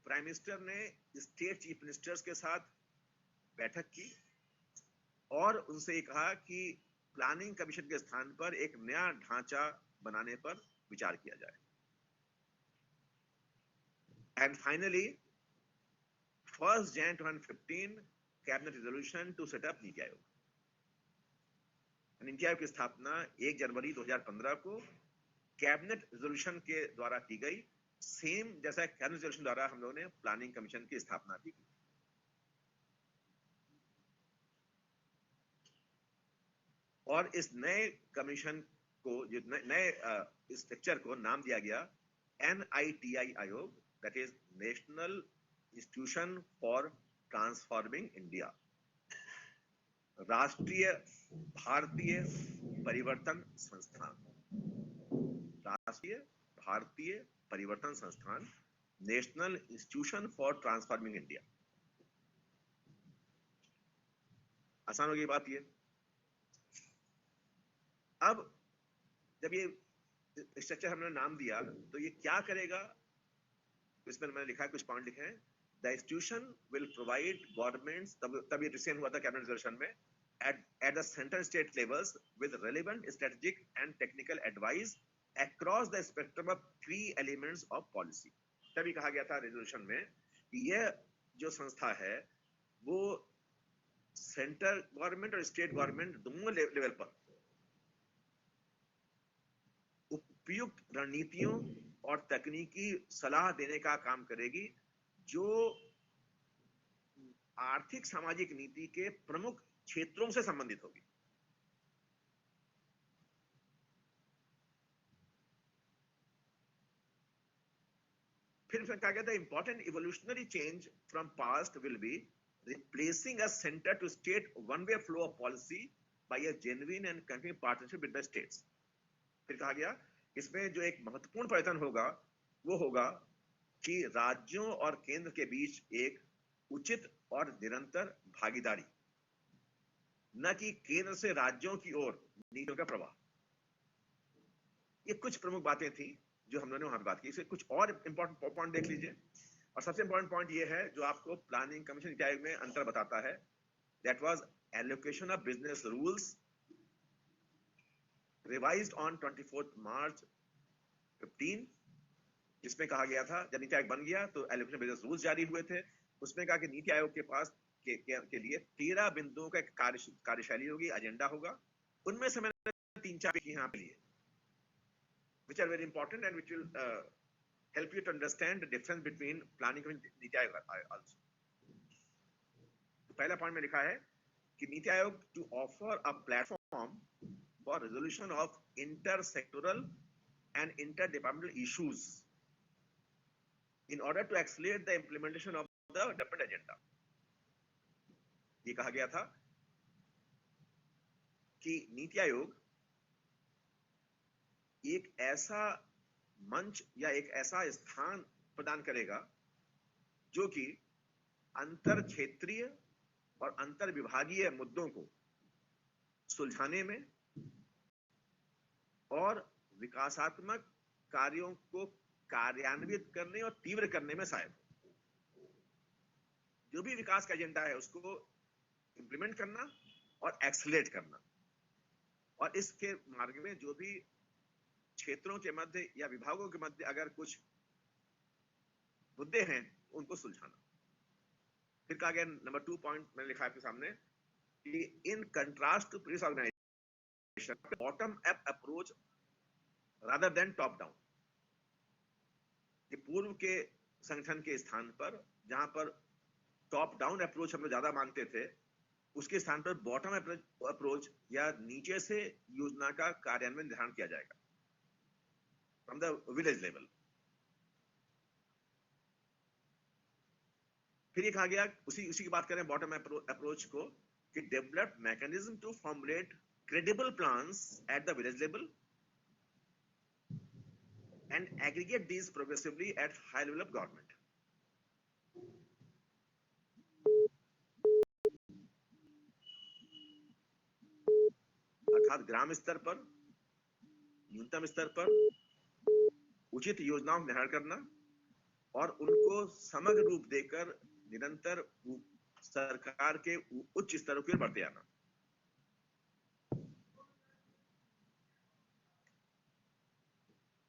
प्राइम मिनिस्टर ने स्टेट चीफ मिनिस्टर्स के साथ बैठक की और उनसे कहा कि प्लानिंग कमीशन के स्थान पर एक नया ढांचा बनाने पर विचार किया जाए। And finally 1 January 2015 cabinet resolution to set up NITI Aayog. NITI Aayog की स्थापना 1 जनवरी 2015 को कैबिनेट रेजोल्यूशन के द्वारा की गई, सेम जैसा कैबिनेट रेजोल्यूशन द्वारा हम लोगों ने प्लानिंग कमीशन की स्थापना भी की। और इस नए कमीशन को, जो नए स्ट्रक्चर को नाम दिया गया NITI आयोग, that is national institution for transforming India, राष्ट्रीय भारतीय परिवर्तन संस्थान, राष्ट्रीय भारतीय परिवर्तन संस्थान, national institution for transforming India. आसान होगी बात ये। अब जब ये स्ट्रक्चर हमने नाम दिया तो ये क्या करेगा, इसमें मैंने लिखा है, कुछ पॉइंट लिखे हैं। The institution will provide governments, तब ये डिसीजन हुआ था कैबिनेट रेजोल्यूशन में, at the center state levels with relevant strategic and technical advice across the spectrum of 3 elements of policy। तभी कहा गया था रेजोल्यूशन में कि यह जो संस्था है वो सेंट्रल गवर्नमेंट और स्टेट गवर्नमेंट दोनों लेवल पर उपयुक्त रणनीतियों और तकनीकी सलाह देने का काम करेगी, जो आर्थिक सामाजिक नीति के प्रमुख क्षेत्रों से संबंधित होगी। फिर कहा गया था important evolutionary change from past will be replacing a centre to state one way flow of policy by a genuine and continue partnership with the states. फिर कहा गया इसमें जो एक महत्वपूर्ण परिवर्तन होगा वो होगा कि राज्यों और केंद्र के बीच एक उचित और निरंतर भागीदारी, न कि केंद्र से राज्यों की ओर नीतियों का प्रवाह। ये कुछ प्रमुख बातें थी जो हम लोगों ने वहां बात की। इसे कुछ और इंपॉर्टेंट पॉइंट देख लीजिए, और सबसे इंपॉर्टेंट पॉइंट ये है जो आपको प्लानिंग कमीशन नीति आयोग में अंतर बताता है, that was allocation of business rules revised on 24 मार्च 15, जिसमें कहा गया था जब नीति आयोग बन गया तो एलोकेशन बिजनेस रूल्स जारी हुए थे। उसमें कहा कि नीति आयोग के पास के लिए 13 बिंदुओं का कार्यशैली होगी, एजेंडा होगा। उनमें से मैंने 3-4 यहाँ पे लिए, which are very important and which will help you to understand the difference between planning and NITI Aayog also। तो पहला पॉइंट में लिखा है कि NITI Aayog to offer a platform for resolution of intersectoral and interdepartmental issues in order to accelerate the implementation of the development agenda। ये कहा गया था कि नीति आयोग एक ऐसा मंच या एक ऐसा स्थान प्रदान करेगा जो कि अंतर क्षेत्रीय और अंतर विभागीय मुद्दों को सुलझाने में और विकासात्मक कार्यों को कार्यान्वित करने और तीव्र करने में सहायक हो। जो भी विकास का एजेंडा है उसको इंप्लीमेंट करना और एक्सलेट करना, और इसके मार्ग में जो भी क्षेत्रों के मध्य या विभागों के मध्य अगर कुछ मुद्दे हैं उनको सुलझाना। फिर कहा गया नंबर 2 पॉइंट मैंने लिखा आपके सामने कि in contrast to previous organisation bottom up approach rather than top down, कि पूर्व के संगठन के स्थान पर जहां पर टॉप डाउन अप्रोच हम लोग ज्यादा मानते थे, उसके स्थान पर बॉटम अप्रोच या नीचे से योजना का कार्यान्वयन निर्धारण किया जाएगा फ्रॉम द विलेज लेवल। फिर ये कहा गया, उसी की बात करें बॉटम अप्रोच को, कि develop mechanism to formulate credible plans at the village level and aggregate these progressively at high level of government. अर्थात ग्राम स्तर पर, न्यूनतम स्तर पर उचित योजनाओं का निर्धारण करना और उनको समग्र रूप देकर निरंतर सरकार के उच्च स्तरों की ओर बढ़ते आना।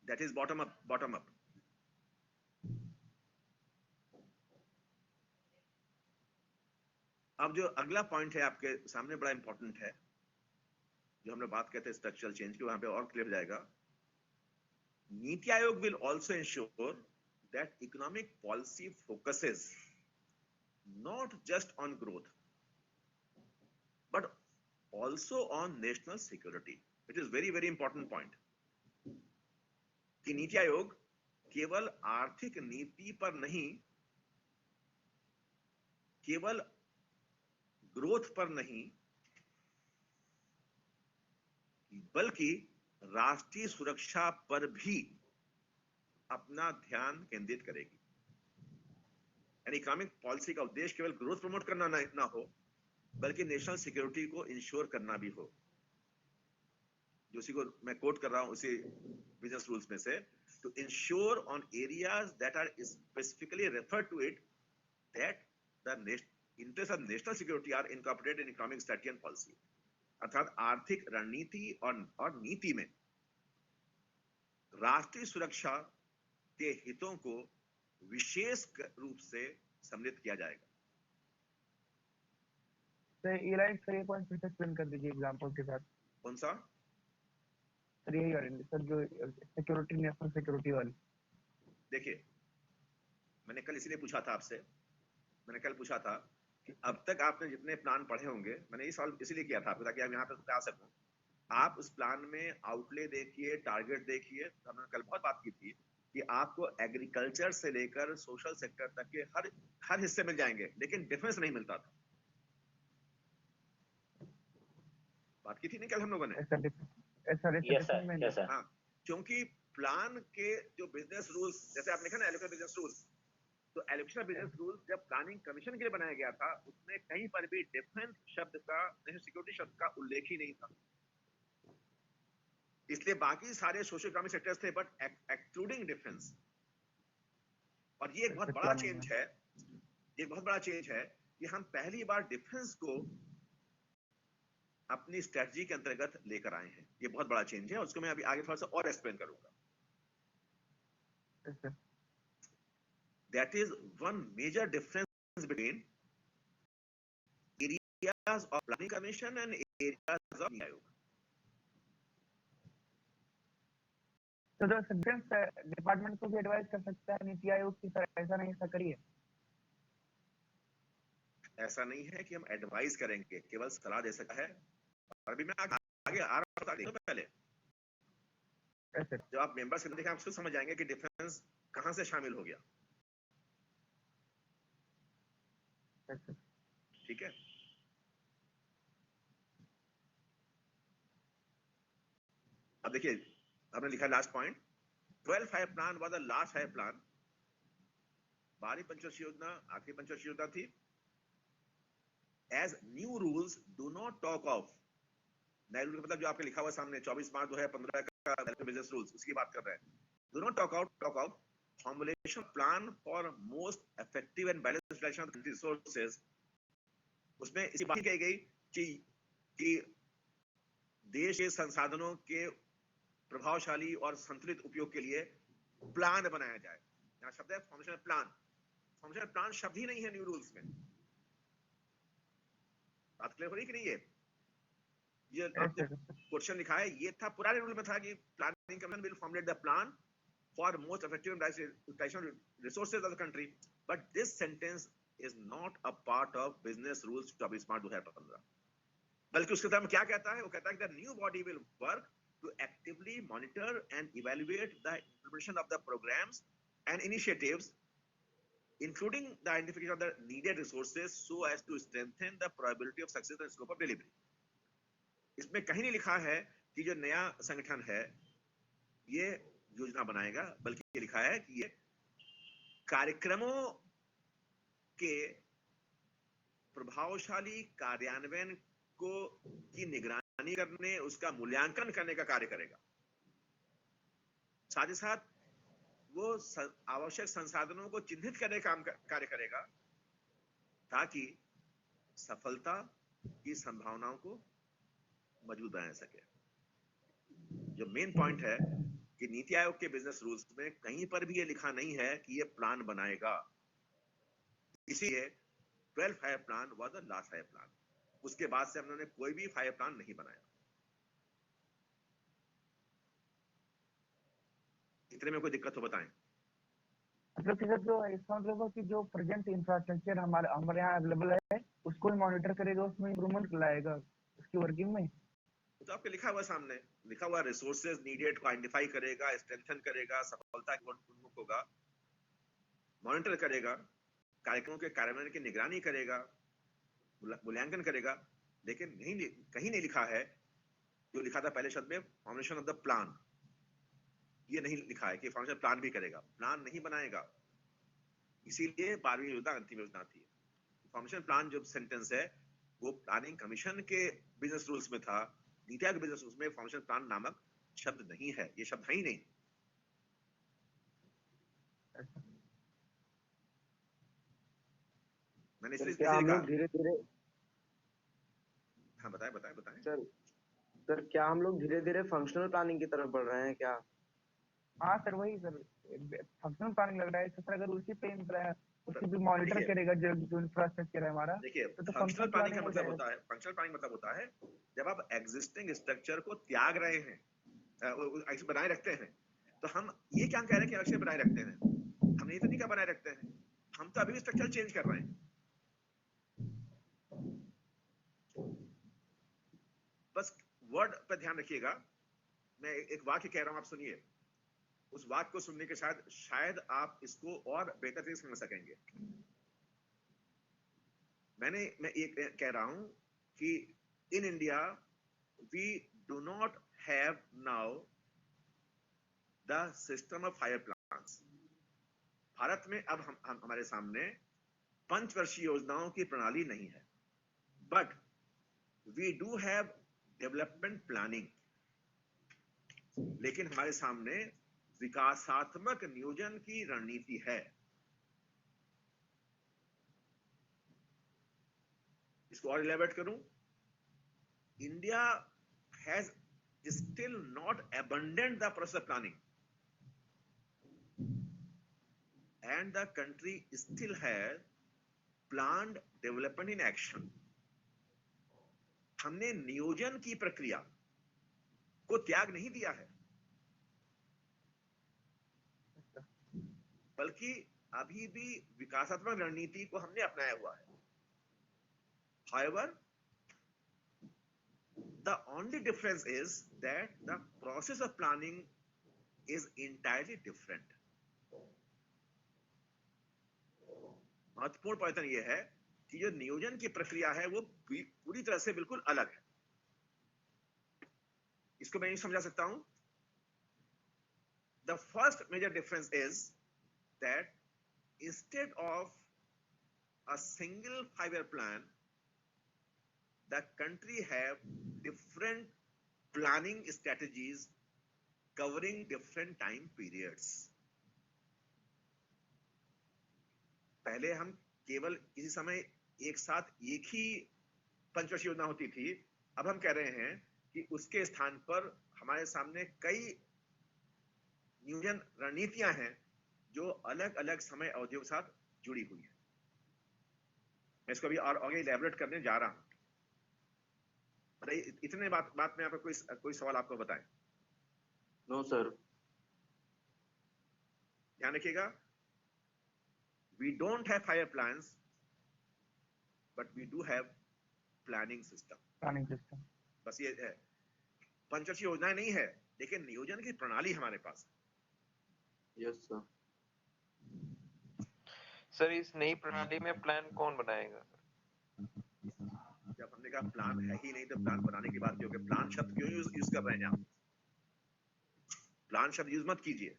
That is bottom up. अब जो अगला पॉइंट है आपके सामने बड़ा इंपॉर्टेंट है, जो हम लोग बात करते हैं स्ट्रक्चरल चेंज की, वहां पे और क्लियर हो जाएगा। NITI Aayog will also ensure that economic policy focuses not just on growth but also on national security, which is very very important point, कि नीति आयोग केवल आर्थिक नीति पर नहीं, केवल ग्रोथ पर नहीं, बल्कि राष्ट्रीय सुरक्षा पर भी अपना ध्यान केंद्रित करेगी। यानी इकोनॉमिक पॉलिसी का उद्देश्य केवल ग्रोथ प्रमोट करना ना हो, बल्कि नेशनल सिक्योरिटी को इंश्योर करना भी हो। जो उसी को मैं कोट कर रहा हूं उसी बिजनेस रूल्स में से, to ensure on areas that are specifically referred to it that the interest of national security are incorporated in economic strategy and policy. अर्थात आर्थिक रणनीति और नीति में राष्ट्रीय सुरक्षा के हितों को विशेष रूप से सम्मिलित किया जाएगा। सर ये लाइन सर, ये पॉइंट फिर से एक्सप्लेन कर दीजिए एग्जांपल के साथ। कौन सा सर? यही वाली सर, जो सिक्योरिटी, नेशनल सिक्योरिटी वाली। देखिए, मैंने कल इसीलिए पूछा था आपसे, मैंने कल पूछा था कि अब तक आपने जितने प्लान पढ़े होंगे, मैंने ये सवाल इसीलिए किया था आपको ताकि आप यहाँ पे आ सकूं। आप उस प्लान में आउटले देखिए, टारगेट देखिए। हमने कल बहुत बात की थी कि आपको एग्रीकल्चर से लेकर सोशल सेक्टर तक के हर हिस्से मिल जाएंगे, लेकिन डिफेंस नहीं मिलता था। बात की थी नहीं कल हम लोगों ने? हाँ, क्योंकि प्लान के जो बिजनेस रूल्स, जैसे आपने देखा ना एलोकेशन बिजनेस रूल्स, तो एलोकेशन बिजनेस रूल्स जब प्लानिंग कमीशन के लिए बनाया गया था, उसमें कहीं पर भी डिफेंस शब्द का, नेशनल सिक्योरिटी शब्द का उल्लेख ही नहीं था। इसलिए बाकी सारे सोशल इकोनॉमिक सेक्टर्स थे, बट एक्सक्लूडिंग डिफेंस। और ये एक बहुत बड़ा चेंज है, ये बहुत बड़ा चेंज है कि हम पहली बार डिफेंस को अपनी स्ट्रेटजी के अंतर्गत लेकर आए हैं। ये बहुत बड़ा चेंज है, उसको मैं अभी आगे थोड़ा सा और एक्सप्लेन करूंगा। That is one major difference between areas of planning commission and areas of NITI Aayog. तो डिफेंस डिपार्टमेंट को भी एडवाइस कर सकता है नीति आयोग की, सर ऐसा नहीं, ऐसा करिए। ऐसा नहीं है कि हम एडवाइस करेंगे, केवल सलाह दे सकता है। और अभी मैं आगे आ रहा हूं, पहले जब आप मेंबर्स के देखें, आप खुद समझ जाएंगे कि डिफेंस कहां से शामिल हो गया। ठीक है, अब देखिए, हमने लिखा last point, 12 five year plan was the last five year plan. 12वीं पंचवर्षीय योजना आखिरी पंचवर्षीय योजना थी। As new rules do not talk of, नए रूल मतलब जो आपके लिखा हुआ सामने 24 मार्च 2015 का बिजनेस रूल्स, उसकी बात कर रहे हैं। Do not talk out formulation plan for most effective and balanced utilization of resources उसमें इसी बात कही गई कि देश के संसाधनों के प्रभावशाली और संतुलित उपयोग के लिए प्लान बनाया जाए। यहाँ शब्द है फंक्शनल प्लान। फंक्शनल प्लान शब्द ही नहीं है न्यू रूल्स में। बात क्लियर हो रही कि नहीं? ये क्वेश्चन लिखा है, ये था पुराने रूल में था कि Planning Commission will formulate the plan for most effective utilisation resources of the country, but this sentence is not a part of business rules 24/मार्च 2015। बल्कि उसके तरह में क्या कहता है? वो कहता है कि the new body will work to actively monitor and evaluate the implementation of the programs and initiatives, including the identification of the needed resources, so as to strengthen the probability of success and scope of delivery. इसमें कहीं नहीं लिखा है कि जो नया संगठन है ये योजना बनाएगा, बल्कि ये लिखा है कि ये कार्यक्रमों के प्रभावशाली कार्यान्वयन की निगरानी करने, उसका मूल्यांकन करने का कार्य करेगा। साथ ही साथ वो आवश्यक संसाधनों को चिन्हित करने का कार्य करेगा ताकि सफलता की संभावनाओं को मजबूत बनाया सके। जो मेन पॉइंट है कि नीति आयोग के बिजनेस रूल्स में कहीं पर भी ये लिखा नहीं है कि ये प्लान बनाएगा। इसीलिए 12 five year plan was the last five year plan. उसके बाद से हमने कोई भी फायर प्लान नहीं बनाया। इतने में कोई दिक्कत हो बताएं। मतलब कि सर जो इसका मतलब है कि जो प्रेजेंट इंफ्रास्ट्रक्चर हमारे यहाँ अवेलेबल है उसको ही मॉनिटर करेगा, उसमें इंप्रूवमेंट लाएगा उसकी वर्किंग में। तो आपके लिखा हुआ सामने लिखा हुआ रिसोर्सेज नीडेड को आइडेंटिफाई करेगा, स्ट्रेंथन करेगा, सफलता की ओर उन्मुख होगा, मॉनिटर करेगा, कार्यक्रमों के कार्यान्वयन की निगरानी करेगा, मूल्यांकन करेगा। लेकिन कहीं नहीं लिखा है, जो लिखा था पहले शब्द में फॉर्मेशन ऑफ द प्लान, ये नहीं लिखा है कि फॉर्मेशन प्लान भी करेगा, प्लान नहीं बनाएगा। इसीलिए 12वीं योजना अंतिम योजना थी। फॉर्मेशन प्लान जो सेंटेंस है वो प्लानिंग कमीशन के बिजनेस रूल्स में था, नीति आयोग के बिजनेस रूल्स में फॉर्मेशन प्लान नामक शब्द नहीं है, ये शब्द है ही नहीं। मैंने इसलिए धीरे-धीरे हाँ बताएं सर क्या हम लोग धीरे-धीरे फंक्शनल प्लानिंग की तरफ बढ़ रहे हैं क्या? हाँ सर वही सर फंक्शनल प्लानिंग लग रहा है। सर अगर उसी पे उसी पे मॉनिटर करेगा जो इंफ्रास्ट्रक्चर है हमारा। देखिए फंक्शनल प्लानिंग का मतलब होता है, फंक्शनल प्लानिंग मतलब होता है जब आप एग्जिस्टिंग स्ट्रक्चर को त्याग रहे हैं, ऐसे बनाए रखते हैं। तो हम ये क्या कह रहे हैं कि ऐसे बनाए रखते हैं? हम ये तो नहीं क्या बनाए रखते हैं, हम तो अभी भी स्ट्रक्चर चेंज कर रहे हैं। बस वर्ड पर ध्यान रखिएगा। मैं एक वाक्य कह रहा हूं, आप सुनिए। उस वाक्य को सुनने के शायद आप इसको और बेहतर तरीके से समझ सकेंगे। मैं एक कह रहा हूं कि in India we do not have now the system of five year plans. Bharat में अब हम हमारे सामने पंचवर्षीय योजनाओं की प्रणाली नहीं है, but we do have development planning. लेकिन हमारे सामने विकासात्मक नियोजन की रणनीति है। इसको और इलेबोरेट करूं, India has still not abandoned the process of planning and the country still has planned development in action. हमने नियोजन की प्रक्रिया को त्याग नहीं दिया है, बल्कि अभी भी विकासात्मक रणनीति को हमने अपनाया हुआ है। However, the only difference is that the process of planning is entirely different. महत्वपूर्ण पॉइंट यह है कि जो नियोजन की प्रक्रिया है वो पूरी तरह से बिल्कुल अलग है। इसको मैं यूं समझा सकता हूं, the first major difference is that instead of a single 5-year plan, the country have different planning strategies covering different time periods. पहले हम केवल किसी समय एक साथ एक ही पंचवर्षीय योजना होती थी, अब हम कह रहे हैं कि उसके स्थान पर हमारे सामने कई नियोजन रणनीतियां हैं जो अलग अलग समय अवधियों के साथ जुड़ी हुई है। मैं इसको अभी और आगे इलैबोरेट करने जा रहा हूं। इतने बात में आपको कोई सवाल आपको बताएं? No sir. ध्यान रखिएगा, we don't have 5 plans but we do have planning system। Planning system, बस ये है, पंचवर्षीय योजनाएं नहीं है लेकिन नियोजन की प्रणाली हमारे पास है। Yes sir. सर इस नई प्रणाली में प्लान कौन बनाएगा? जब हमने कहा प्लान है ही नहीं तो प्लान बनाने की बात क्यों? प्लान शब्द क्यों यूज कर रहे हैं आप? प्लान शब्द यूज मत कीजिए।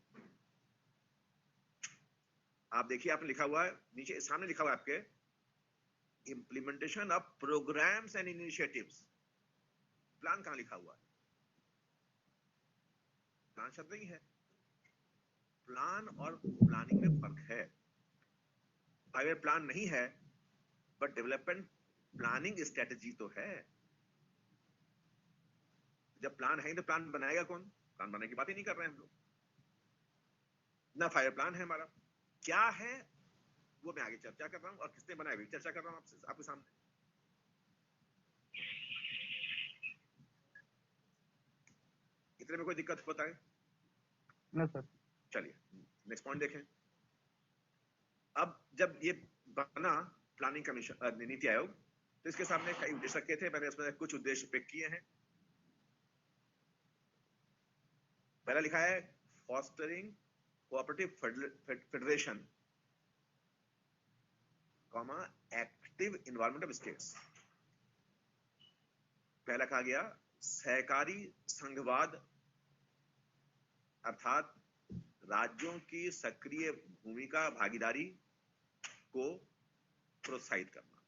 आप देखिए, आपने लिखा हुआ है नीचे, सामने लिखा हुआ है आपके, implementation of programmes and initiatives. Plan कहां लिखा हुआ है? प्लान शब्द नहीं है। प्लान और प्लानिंग में फर्क है। 5 ईयर प्लान नहीं है बट डेवलपमेंट प्लानिंग स्ट्रेटेजी तो है। जब प्लान है तो प्लान बनाएगा कौन? प्लान बनाने की बात ही नहीं कर रहे हैं हम लोग ना। 5 ईयर प्लान है हमारा, क्या है वो मैं आगे चर्चा कर रहा हूं और किसने बनाया भी चर्चा कर रहा हूं आपके सामने। इतने में कोई दिक्कत होता है? No sir. चलिए नेक्स्ट पॉइंट देखें। अब जब ये बना प्लानिंग कमीशन नीति आयोग, तो इसके सामने कई उद्देश्य रखे थे। मैंने इसमें कुछ उद्देश्य पिक किए हैं। पहला लिखा है fostering cooperative federation, comma active environment of states. पहला कहा गया सहकारी संघवाद, अर्थात राज्यों की सक्रिय भूमिका भागीदारी को प्रोत्साहित करना।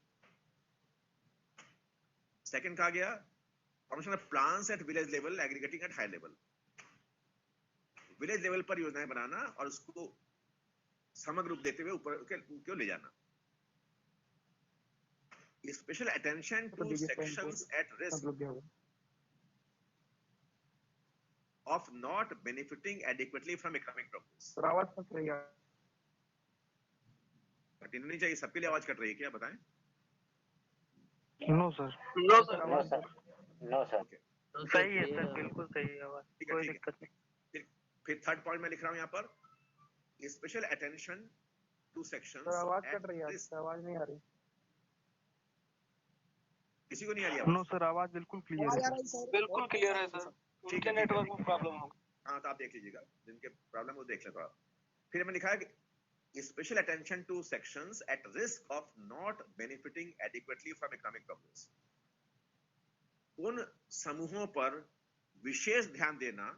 सेकंड कहा गया formation of plans at village level aggregating eight high level. Village level पर योजनाएं बनाना और उसको समग्र रूप देते हुए ऊपर क्यों ले जाना। Special attention two sections at risk of not benefiting adequately from economic progress। Sir आवाज कट रही है। कंटिन्यू नहीं चाहिए, सबके लिए आवाज कट रही है क्या? बताएं। No sir. No sir. No sir. No sir. सही है सर, बिल्कुल सही है आवाज, कोई दिक्कत नहीं। फिर थर्ड पॉइंट में लिख रहा हूं यहाँ पर, special attention two sections. Sir आवाज कट रही है, आवाज नहीं आ रही। किसी को नहीं आ रही? नो सर, आवाज बिल्कुल क्लियर है। बिल्कुल क्लियर है सर। ठीक उनके है, नेटवर्क में प्रॉब्लम होगा। हाँ तो आप देख लीजिएगा, जिनके प्रॉब्लम वो देख लेते। फिर मैंने लिखा है कि special attention two sections at risk of not benefiting adequately from economic progress. उन समूहों पर विशेष ध्यान देना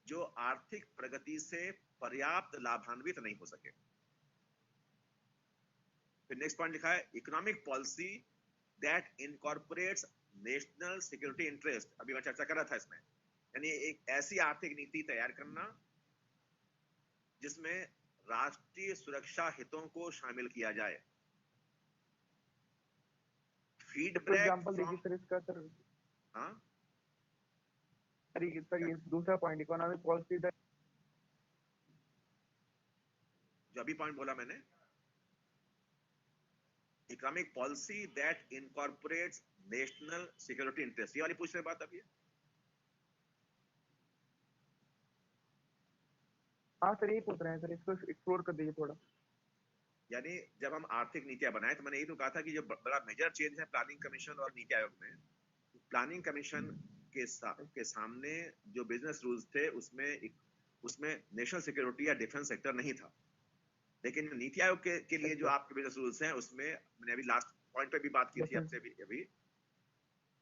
जो आर्थिक प्रगति से पर्याप्त लाभान्वित नहीं हो सके। फिर नेक्स्ट पॉइंट लिखा है economic policy that incorporates national security interest. अभी मैं चर्चा कर रहा था इसमें, यानी एक ऐसी आर्थिक नीति तैयार करना जिसमें राष्ट्रीय सुरक्षा हितों को शामिल किया जाए। फीडबैक एग्जांपल देखिए सर इसका सर। हाँ सर ये दूसरा पॉइंट इकोनॉमिक पॉलिसी दैट, जो अभी पॉइंट बोला मैंने, economic policy that incorporates national security interest, ये वाली पूछ रहे बात अभी है। हाँ सर यही पूछ रहे हैं सर, इसको एक्सप्लोर कर दीजिए थोड़ा। यानी जब हम आर्थिक नीतियां बनाए तो मैंने यही तो कहा था कि जो बड़ा मेजर चेंज है प्लानिंग कमीशन और नीति आयोग में, प्लानिंग कमीशन के सामने जो बिजनेस रूल्स थे उसमें नेशनल सिक्योरिटी या डिफेंस सेक्टर नहीं था। लेकिन नीति आयोग के लिए जो आपके बिजनेस रूल्स हैं उसमें मैंने अभी लास्ट पॉइंट पे भी बात की थी आपसे अभी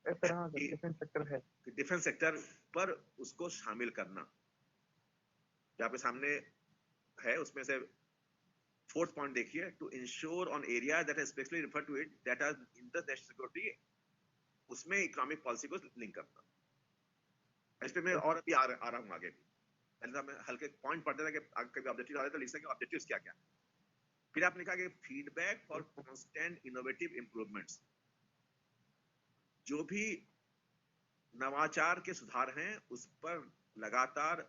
डिफेंस सेक्टर है, डिफेंस सेक्टर पर उसको शामिल करना जो आपके सामने है। उसमें से फोर्थ पॉइंट देखिए, to ensure on area that is specially refer to it that are international security, उसमें इकोनॉमिक पॉलिसी को लिंक करना। इस पे मैं और अभी आ रहा हूँ आगे भी। पहले मैं हल्के पॉइंट पढ़ते थे कि कभी ऑब्जेक्टिव आ रहे तो लिख सके ऑब्जेक्टिव्स क्या क्या। फिर आपने कहा कि feedback for constant innovative improvements, जो भी नवाचार के सुधार हैं उस पर लगातार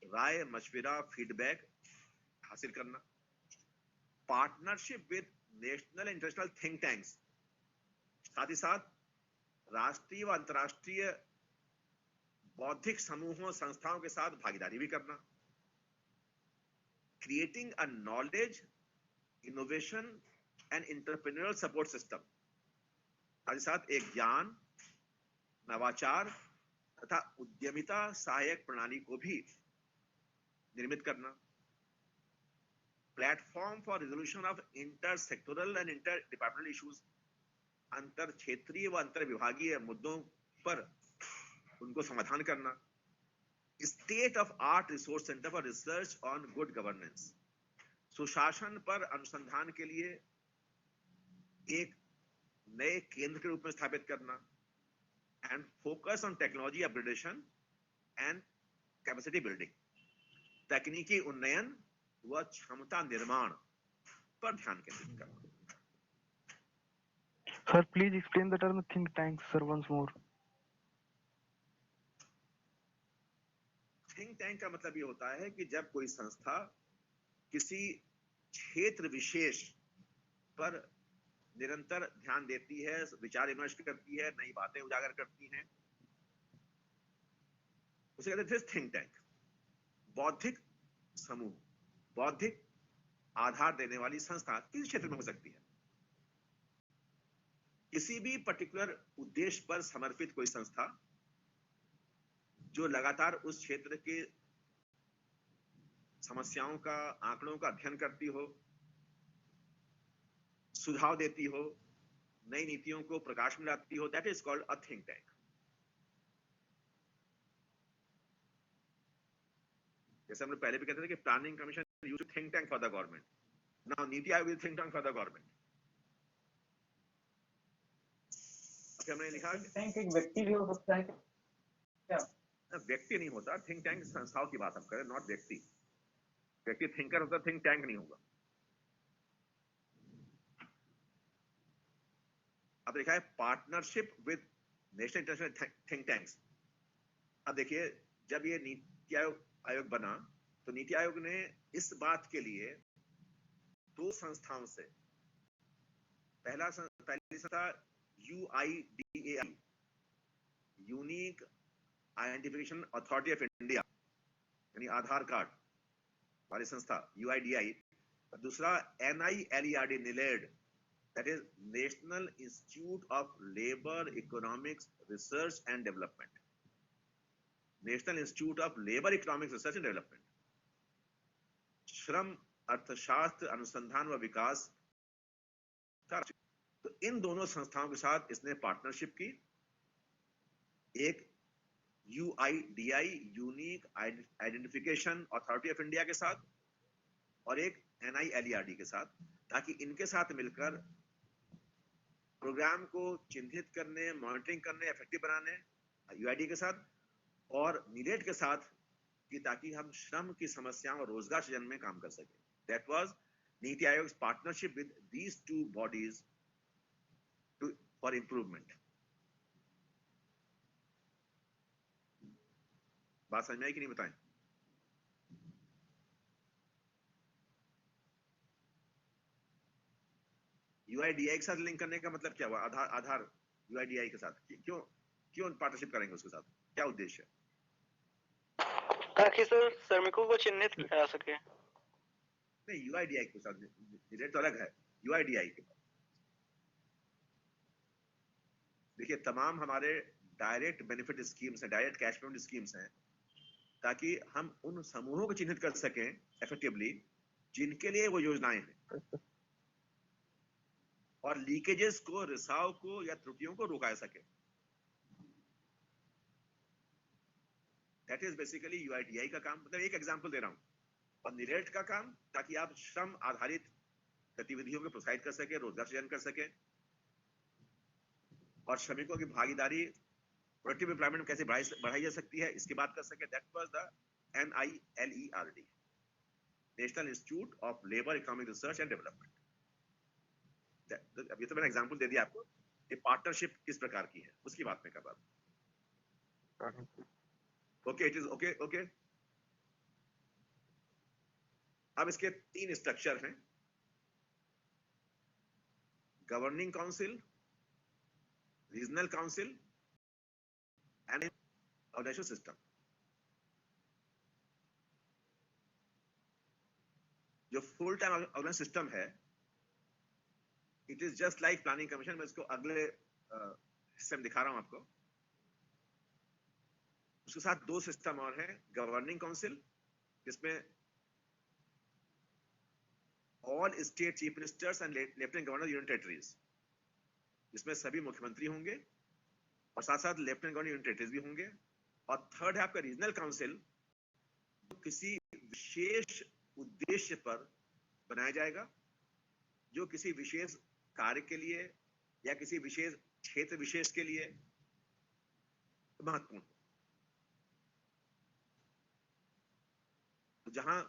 राय मशविरा फीडबैक हासिल करना। Partnership with national international think tanks, साथ ही साथ राष्ट्रीय व अंतर्राष्ट्रीय बौद्धिक समूहों संस्थाओं के साथ भागीदारी भी करना। Creating a knowledge innovation and entrepreneurial support system, साथ ही साथ एक ज्ञान, नवाचार तथा उद्यमिता सहायक प्रणाली को भी निर्मित करना। Platform for resolution of inter sectoral and inter departmental issues, अंतर क्षेत्रीय व अंतर विभागीय मुद्दों पर उनको समाधान करना। State of art resource centre for research on good governance, सुशासन पर अनुसंधान के लिए एक नए केंद्र के रूप में स्थापित करना। And focus on technology upgradation and capacity building, तकनीकी उन्नयन व क्षमता निर्माण पर ध्यान केंद्रित करना। Sir, please explain the term think tank, sir, once more. Think tank का मतलब ये होता है कि जब कोई संस्था किसी क्षेत्र विशेष पर निरंतर ध्यान देती है, विचार विमर्श करती है, नई बातें उजागर करती हैं, उसे कहते हैं थिंक टैंक। बौद्धिक समूह, बौद्धिक आधार देने वाली संस्था किसी क्षेत्र में हो सकती है। किसी भी पर्टिकुलर उद्देश्य पर समर्पित कोई संस्था जो लगातार उस क्षेत्र के समस्याओं का, आंकड़ों का अध्ययन करती हो, सुझाव देती हो, नई नीतियों को प्रकाश में लाती हो, that is called a think tank. जैसे हमने पहले भी कहते थे कि Planning commission used think tank for the government, now NITI Aayog is think tank for the government. अभी हमने लिखा टैंक एक व्यक्ति भी हो सकता है क्या? व्यक्ति नहीं होता, थिंक टैंक संस्थाओं की बात हम करें, नॉट व्यक्ति। व्यक्ति थिंकर होता, थिंक टैंक नहीं होगा। अब लिखा है partnership with national international think tanks. अब देखिए, जब ये नीति आयोग बना तो नीति आयोग ने इस बात के लिए दो संस्थाओं से, पहली संस्था UIDAI, unique identification authority of India, यानी आधार कार्ड वाली संस्था UIDAI, और दूसरा NILERD, NILED, that is National Institute of Labor Economics Research and Development, National Institute of Labor Economics Research and Development, श्रम अर्थशास्त्र अनुसंधान व विकास। तो इन दोनों संस्थाओं के साथ इसने पार्टनरशिप की, एक UIDAI, unique identification authority of India के साथ, और एक NILERD के साथ, ताकि इनके साथ मिलकर प्रोग्राम को चिन्हित करने, मॉनिटरिंग करने, इफेक्टिव बनाने UID के साथ, और NILED के साथ, कि ताकि हम श्रम की समस्याओं और रोजगार सृजन में काम कर सके। That was NITI Aayog partnership with these two bodies for improvement। बात समझ में आई कि नहीं बताएं? UIDAI के साथ लिंक करने का मतलब क्या हुआ? आधार UIDAI के साथ क्यों पार्टनरशिप करेंगे उसके साथ? क्या उद्देश्य है? ताकि सर श्रमिकों को चिन्हित किया जा सके। नहीं, UIDAI के साथ NILED तो अलग है। UIDAI के पास देखिए, तमाम हमारे डायरेक्ट बेनिफिट स्कीम्स हैं, डायरेक्ट कैश पेमेंट स्कीम्स हैं, ताकि हम उन समूहों को चिन्हित कर सकें इफेक्टिवली जिनके लिए वो योजनाएं हैं, और लीकेजेस को, रिसाव को या त्रुटियों को रोका जा सके। दैट इज बेसिकली UIDAI का काम। मतलब एक एग्जांपल दे रहा हूं। और NILED का काम, ताकि आप श्रम आधारित गतिविधियों को प्रोत्साहित कर सके, रोजगार सृजन कर सके, और श्रमिकों की भागीदारी प्रोडक्टिव एम्प्लॉयमेंट में कैसे बढ़ाई जा सकती है, इसकी बात कर सके। That was the NILERD। National institute of labour economic research and development. अभी तो मैंने एग्जांपल दे दिया आपको, ये पार्टनरशिप किस प्रकार की है उसकी बात मैं कर रहा हूँ। Okay, it is okay okay. अब इसके 3 स्ट्रक्चर हैं, governing council, regional council and organisation system. जो फुल टाइम ऑर्गेनाइजेशन सिस्टम है, it is just like planning commission. मैं इसको अगले हिस्से में दिखा रहा हूं आपको। उसके साथ 2 सिस्टम और हैं, गवर्निंग काउंसिल जिसमें all state chief ministers and lieutenant governor union territories, जिसमें सभी मुख्यमंत्री होंगे और साथ साथ लेफ्टिनेंट गवर्नर यूनियन टेरिटरीज भी होंगे। और थर्ड है आपका रीजनल काउंसिल, किसी विशेष उद्देश्य पर बनाया जाएगा, जो किसी विशेष कार्य के लिए या किसी विशेष क्षेत्र विशेष के लिए महत्वपूर्ण। तो जहां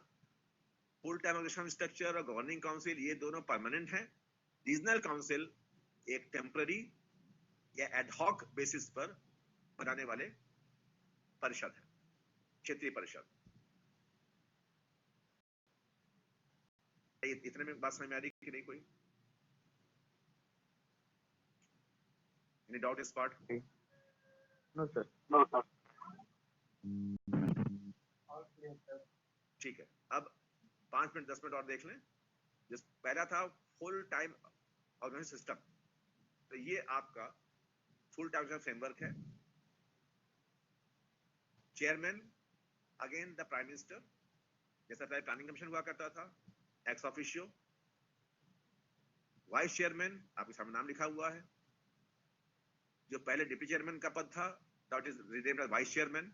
फुल टाइम ऑर्गेनाइजेशन स्ट्रक्चर और गवर्निंग काउंसिल ये दोनों परमानेंट हैं, रीजनल काउंसिल एक टेम्पररी या एडहॉक बेसिस पर बनाने वाले परिषद है, क्षेत्रीय परिषद। इतने में बात समझ में आ रही कि नहीं? कोई एनी डाउट इस पार्ट? No sir. ठीक है, अब 5 मिनट 10 मिनट और देख लें। जिस पहला था फुल टाइम ऑर्गेनाइजेशन सिस्टम, तो ये आपका फुल टाइम फ्रेमवर्क है। Chairman again the prime minister, जैसा पहले प्लानिंग कमीशन हुआ करता था, एक्स ऑफिशियो। वाइस चेयरमैन आपके सामने नाम लिखा हुआ है, जो पहले डिप्टी चेयरमैन का पद था, that is renamed as vice chairman,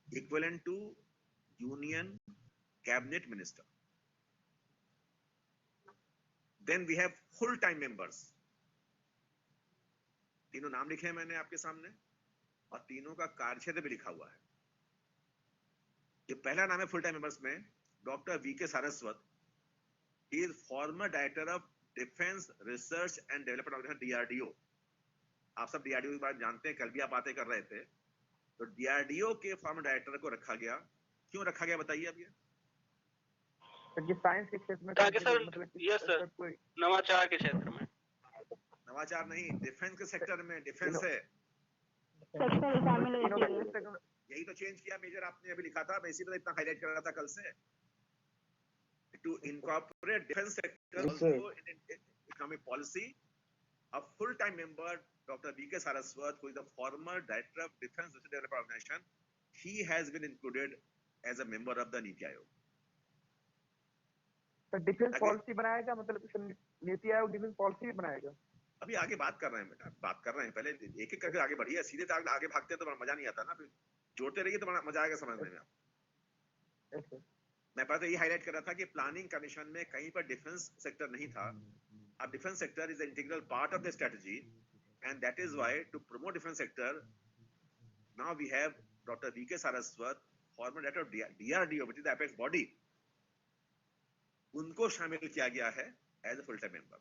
equivalent to union cabinet minister. Then we have full time members. तीनों नाम लिखे हैं मैंने आपके सामने और तीनों का कार्यक्षेत्र भी लिखा हुआ है। ये पहला नाम है फुल टाइम मेंबर्स में, doctor V K Saraswat. He is former director of defence research and development organisation, DRDO. आप सब डीआरडीओ के बारे में जानते हैं, कल भी आप बातें कर रहे थे। तो डीआरडीओ के फॉर्मर डायरेक्टर को रखा गया। क्यों रखा गया बताइए अब? ये साइंस के क्षेत्र में ताकि सर, यस सर, नवाचार के क्षेत्र में। नवाचार नहीं, डिफेंस के सेक्टर में। डिफेंस है, यही तो चेंज किया मेजर आपने अभी लिखा था। मैं इसी पर इतना हाईलाइट कर रहा था कल से, to incorporate defence sector also in economic policy. A full time member doctor V K Saraswat, who is the former director of defense research and development organization, he has been included as a member of the NITI Aayog. तो defence policy बनाएगा, मतलब NITI Aayog defence policy बनाएगा। अभी आगे बात कर रहे हैं बेटा, बात कर रहे हैं। पहले एक एक करके आगे बढ़िए, सीधे आगे भागते तो मजा नहीं आता ना। फिर जोड़ते रहिए तो मजा आएगा समझने में आपको। मैं पहले ये हाईलाइट कर रहा था कि प्लानिंग कमीशन में कहीं पर डिफेंस सेक्टर नहीं था। अब defence sector is integral part of the strategy, and that is why to promote defence sector now we have doctor V K Saraswat, former director of DRDO, which is the apex body. उनको शामिल किया गया है as a full time member,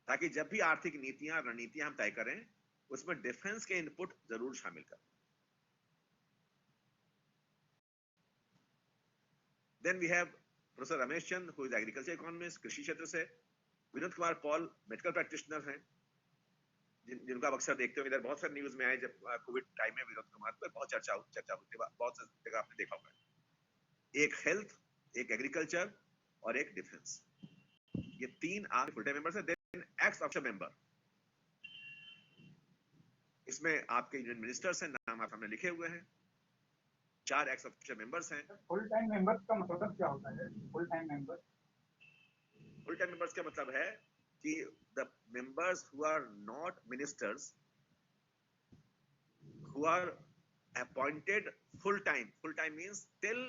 ताकि जब भी आर्थिक नीतियां रणनीतियां हम तय करें उसमें डिफेंस के इनपुट जरूर शामिल करें। Then we have professor Ramesh Chand, who is agriculture economist, कृषि क्षेत्र से। विनोद कुमार पॉल, मेडिकल प्रैक्टिशनर हैं, जिनका आप अक्सर देखते हो। इधर बहुत सारे न्यूज में आए जब कोविड टाइम में विनोद कुमार पर बहुत चर्चा हुई थी, बहुत सारी जगह आपने देखा होगा। एक हेल्थ, एक एग्रीकल्चर और एक डिफेंस, ये 3 आप फुल टाइम मेंबर्स हैं। देन एक्स ऑफिशियल मेंबर, इसमें आपके यूनियन मिनिस्टर्स हैं, नाम आप सामने लिखे हुए हैं। 4 एक्स ऑफिशियल मेंबर्स हैं। फुल टाइम मेंबर्स का मतलब क्या होता है? Full time member, full time members का मतलब है कि the members who are not ministers, who are appointed full time means till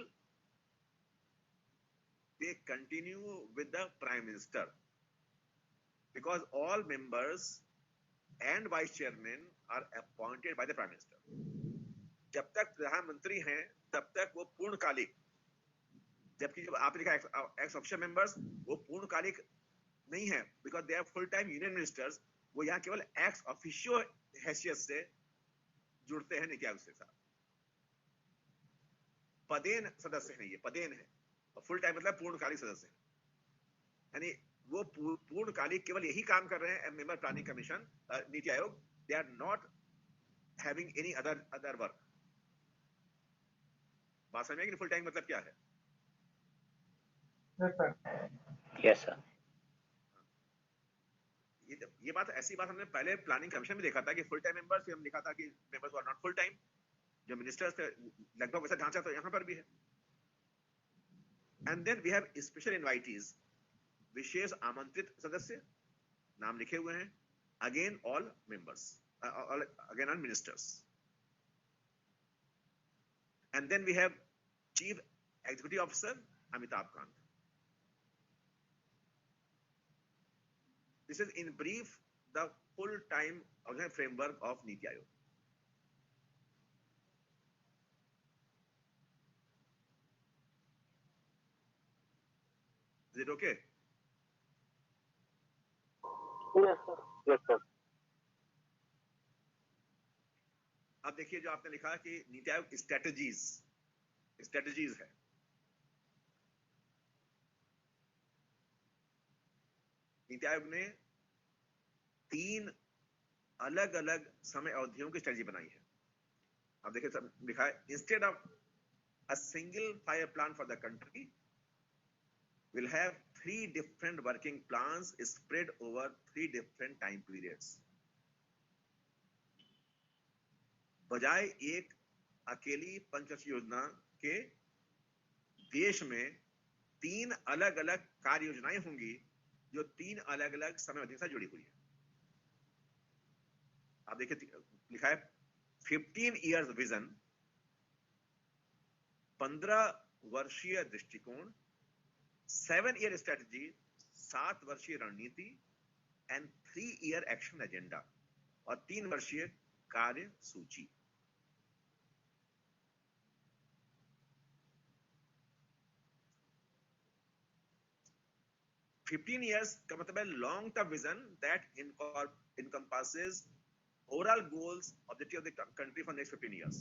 they continue with the prime minister, because all members and vice chairman are appointed by the prime minister. जब तक प्रधानमंत्री हैं तब तक वो पूर्णकालिक जबकि जब आप लिखा एक्स ऑफिशियल मेंबर्स, वो पूर्णकालिक नहीं है, because they are full time union ministers. वो यहाँ केवल एक्स ऑफिशियो हैसियत से जुड़ते हैं नीति आयोग के साथ। पदेन सदस्य नहीं है, पदेन है, और फुल टाइम मतलब पूर्णकालिक सदस्य है। यानी वो पूर्णकालिक केवल यही काम कर रहे हैं, member planning commission, NITI Aayog. They are not having any other work. बात समझ में कि फुल टाइम मतलब क्या है? Yes sir. ये बात, ऐसी बात हमने पहले प्लानिंग कमीशन में देखा था कि फुल टाइम मेंबर्स, हम लिखा था कि members are not full time. जो मिनिस्टर्स थे लगभग वैसा ढांचा तो यहाँ पर भी है। And then we have special invitees, विशेष आमंत्रित सदस्य, नाम लिखे हुए हैं। Again all members, again all ministers. And then we have chief executive officer Amitabh Kant. This is in brief the full-time organizational framework of Niti Aayog. Is it okay? Yes sir. Yes sir. अब देखिए जो आपने लिखा कि NITI Aayog strategies है। नीति आयोग ने 3 अलग अलग समय अवधियों की स्ट्रेटजी बनाई है। अब देखिए सब लिखा है, instead of a single 5-year plan for the country, will have 3 different working plans spread over 3 different time periods. बजाय एक अकेली पंचवर्षीय योजना के देश में 3 अलग अलग कार्य योजनाएं होंगी जो 3 अलग अलग समय अवधि से जुड़ी हुई है। आप देखिए लिखा है 15 years विजन, 15 वर्षीय दृष्टिकोण, 7-year स्ट्रेटजी, 7 वर्षीय रणनीति, एंड 3-year एक्शन एजेंडा, और 3 वर्षीय कार्य सूची। $15 years का मतलब है long term vision that encompasses overall goals, objective of the country for next 15 years.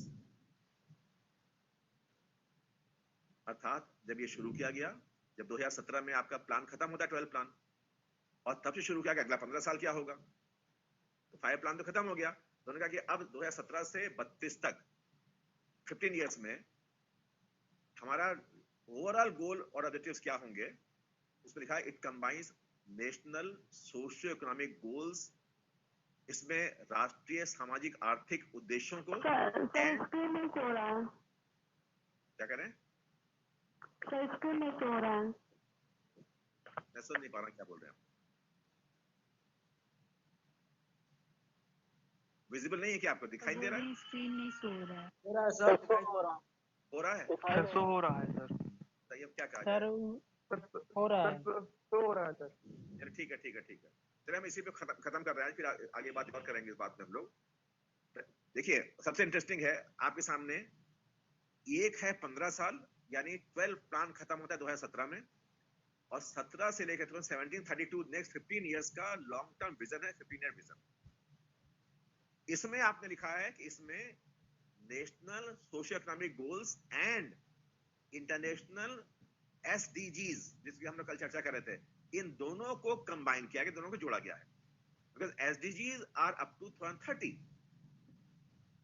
अर्थात जब ये शुरू किया गया, जब 2017 में आपका प्लान खत्म होता है 12 प्लान, और तब से शुरू किया कि अगला 15 साल क्या होगा। तो 5 प्लान तो खत्म हो गया, तो उन्होंने कहा कि अब 2017 से 32 तक 15 इयर्स में हमारा ओवरऑल गोल और ऑब्जेक्टिव्स क्या होंगे। उसमें लिखा है it combines national socio economic goals, इसमें राष्ट्रीय सामाजिक आर्थिक उद्देश्यों को क्या करें। मैं सुन नहीं पा रहा क्या बोल रहे हैं। विजिबल नहीं है क्या आपको, दिखाई दे रहा है? स्क्रीन नहीं शो हो रहा है। हो रहा है सर, हो रहा है सर, शो हो रहा है सर। सही, अब क्या कहा सर हो रहा है, तो हो रहा है सर। चलिए ठीक है ठीक है ठीक है, चलिए हम इसी पे खत्म कर रहे हैं, फिर आगे बात और करेंगे इस बात में हम लोग। देखिए सबसे इंटरेस्टिंग है आपके सामने, एक है 15 साल, यानी 12 प्लान खत्म होता है 2017 में, और 17 से लेकर 1732 नेक्स्ट 15 इयर्स का लॉन्ग टर्म विजन है, 15 ईयर विजन। इसमें आपने लिखा है कि इसमें national socio economic goals and international SDGs, जिसकी हम लोग कल चर्चा कर रहे थे, इन दोनों को कंबाइन किया गया, दोनों को जोड़ा गया है। Because SDGs are up to 2030,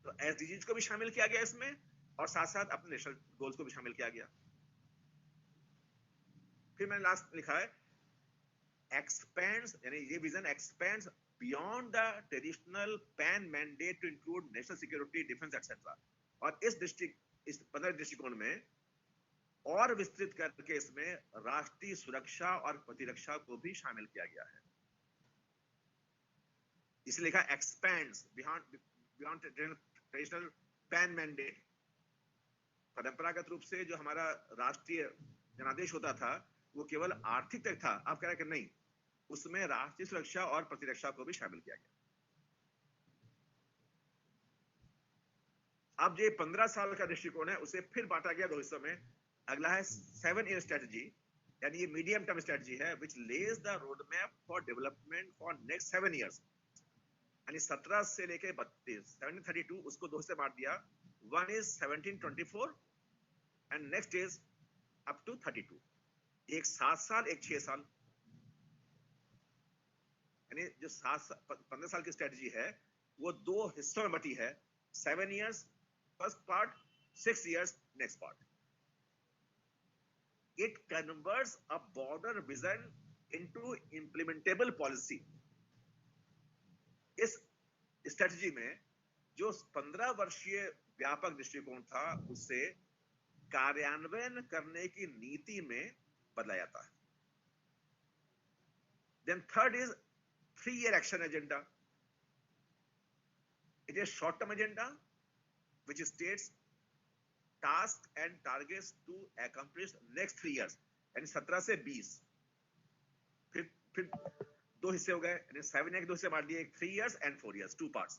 तो SDGs को भी शामिल किया गया इसमें, और साथ साथ अपने नेशनल गोल्स को भी शामिल किया गया। फिर मैंने लास्ट लिखा है एक्सपेंड्स, यानी ये vision expands beyond the traditional plan mandate to include national security, defence etcetera, और इस 15 दृष्टिकोण में और विस्तृत करके इसमें राष्ट्रीय सुरक्षा और प्रतिरक्षा को भी शामिल किया गया है। इसलिए लिखा expends beyond traditional plan mandate. परंपरागत रूप से जो हमारा राष्ट्रीय जनादेश होता था वो केवल आर्थिक तक था, आप कह रहे हैं कि नहीं, उसमें राष्ट्रीय सुरक्षा और प्रतिरक्षा को भी शामिल किया गया। अब जो 15 साल का दृष्टिकोण है उसे फिर बांटा गया 2 हिस्सों में, अगला है 7 ईयर स्ट्रेटजी, यानी ये मीडियम टर्म स्ट्रेटजी है which lays the road map for development for next 7 years, यानी 17 से लेके 32, 1732 उसको 2 से बांट दिया, one is 1724 and next is up to 32, एक 7 साल एक 6 साल, यानी जो 15 साल की स्ट्रेटजी है वो 2 हिस्सों में बटी है, 7 years first part, 6 years next part. It converts a broader vision into implementable policy. इस स्ट्रेटजी में जो 15 वर्षीय व्यापक दृष्टिकोण था उससे कार्यान्वयन करने की नीति में बदला जाता है. Then third is 3-year action agenda. It is short-term agenda which states task and targets to accomplish next 3 years, यानी 17 से 20. फिर 2 हिस्से हो गए, यानी 7 एक 2 से बांट दिए, 3 years and 4 years, 2 parts.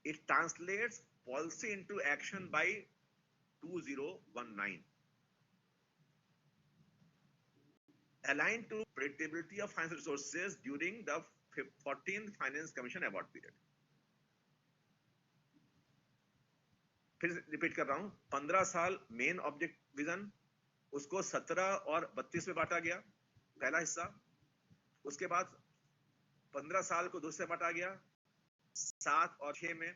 It translates policy into action by 2019. Aligned to predictability of financial resources during the 14th Finance Commission award period. फिर रिपीट कर रहा हूं, 15 साल मेन ऑब्जेक्ट विजन, उसको 17 और 32 में बांटा गया, पहला हिस्सा. उसके बाद 15 साल को 2 से बांटा गया, 7 और 6 में,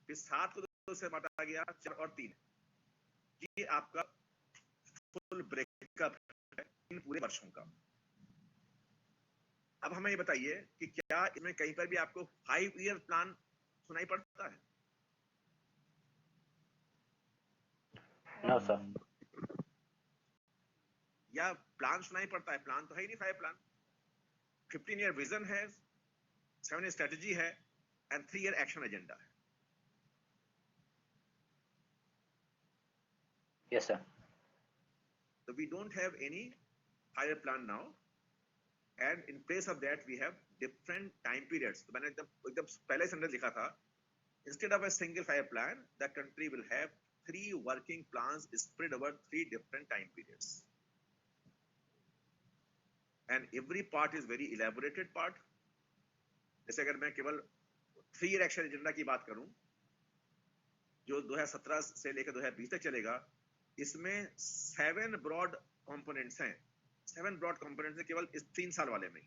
फिर 7 को 2 से बांटा गया, 4 और 3. ये आपका फुल ब्रेकअप है इन पूरे वर्षों का. अब हमें ये बताइए कि क्या इसमें कहीं पर भी आपको 5 ईयर प्लान सुनाई पड़ता है? No, sir. या प्लान सुनाई पड़ता है? प्लान तो है ही नहीं 5 प्लान. 15 ईयर विजन है, 7 ईयर स्ट्रेटजी है एंड 3 ईयर एक्शन एजेंडा है. Yes, sir. So we don't have any 5 year plan now, and in place of that we have different time periods. तो मैंने एकदम पहले सेंटेंस लिखा था, instead of a single 5 year plan, the country will have 3 working plans spread over 3 different time periods, and every part is very elaborated part. जैसे अगर मैं केवल 3 year action agenda की बात करूं जो 2017 से लेकर 2020 तक चलेगा, इसमें 7 ब्रॉड कंपोनेंट्स हैं. 7 ब्रॉड कंपोनेंट्स हैं केवल इस 3 साल वाले में.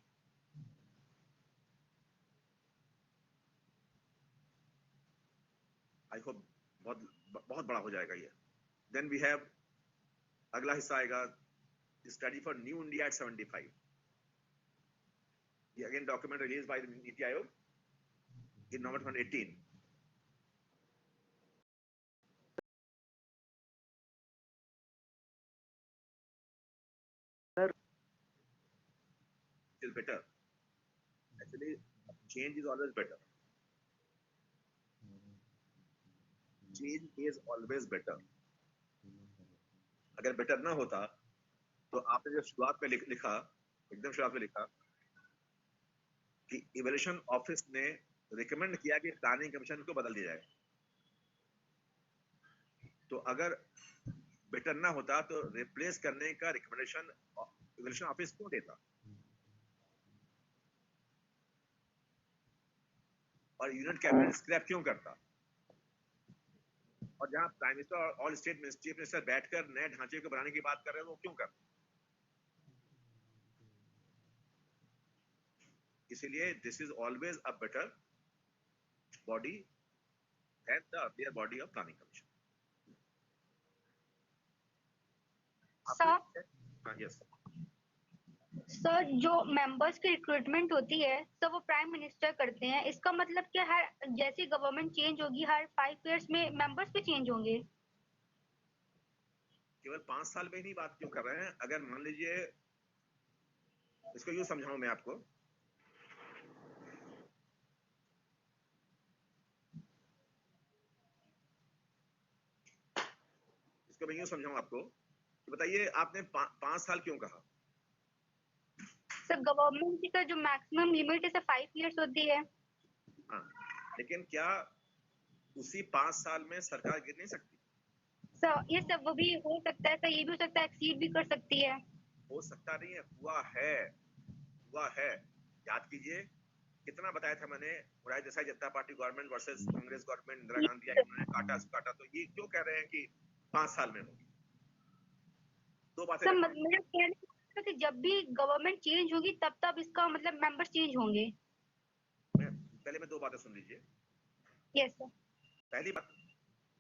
आई होप बहुत बड़ा हो जाएगा ये. देन वी हैव अगला हिस्सा आएगा study for new India at 75. ये again document release by the NITI Aayog in November 2018. is better. Actually, change is always better. Change is always better. अगर बेटर ना होता तो आपने जो शुरुआत में लिखा, एकदम शुरुआत में लिखा कि इवैल्यूएशन ऑफिस ने रिकमेंड किया कि प्लानिंग कमीशन को बदल दिया जाए. तो अगर बेटर ना होता तो रिप्लेस करने का रिकमेंडेशन इवैल्यूएशन ऑफिस क्यों देता? और यूनियन कैबिनेट स्क्रैप क्यों करता? और जहां प्राइम मिनिस्टर और ऑल स्टेट चीफ मिनिस्टर बैठकर नए ढांचे को बनाने की बात कर रहे हैं वो क्यों करते? इसीलिए this is always a better body than the earlier body of planning commission. Sir, sir जो मेंबर्स की रिक्रूटमेंट होती है तो वो प्राइम मिनिस्टर करते हैं. इसका मतलब क्या हर जैसी गवर्नमेंट चेंज होगी हर 5 इयर्स में मेंबर्स भी चेंज होंगे? केवल 5 साल में ही बात क्यों कर रहे हैं? अगर मान लीजिए, इसको यूं समझाऊं मैं आपको, इसको मैं यूं समझाऊं आपको कि बताइए आपने 5 साल क्यों कहा? सर गवर्नमेंट की जो मैक्सिमम लिमिट है 5 इयर्स होती है. हाँ, लेकिन क्या उसी 5 साल में सरकार गिर नहीं सकती। सर ये सब वो भी हो सकता है, सर ये भी हो सकता है एक्सीड भी कर सकती है। हो सकता नहीं है, हुआ है। याद कीजिए कितना बताया था मैंने, भारतीय Desai Janata Party government versus Congress government, Indira Gandhi आई, उन्होंने काटा, तो ये क्यों कह रहे हैं कि 5 साल में होगी? दो बातें सर रखिए। मतलब कहने का मतलब कि जब भी गवर्नमेंट चेंज होगी तब इसका मतलब मेंबर्स चेंज होंगे। पहले मैं 2 बातें सुन लीजिए। Yes sir. पहली बात,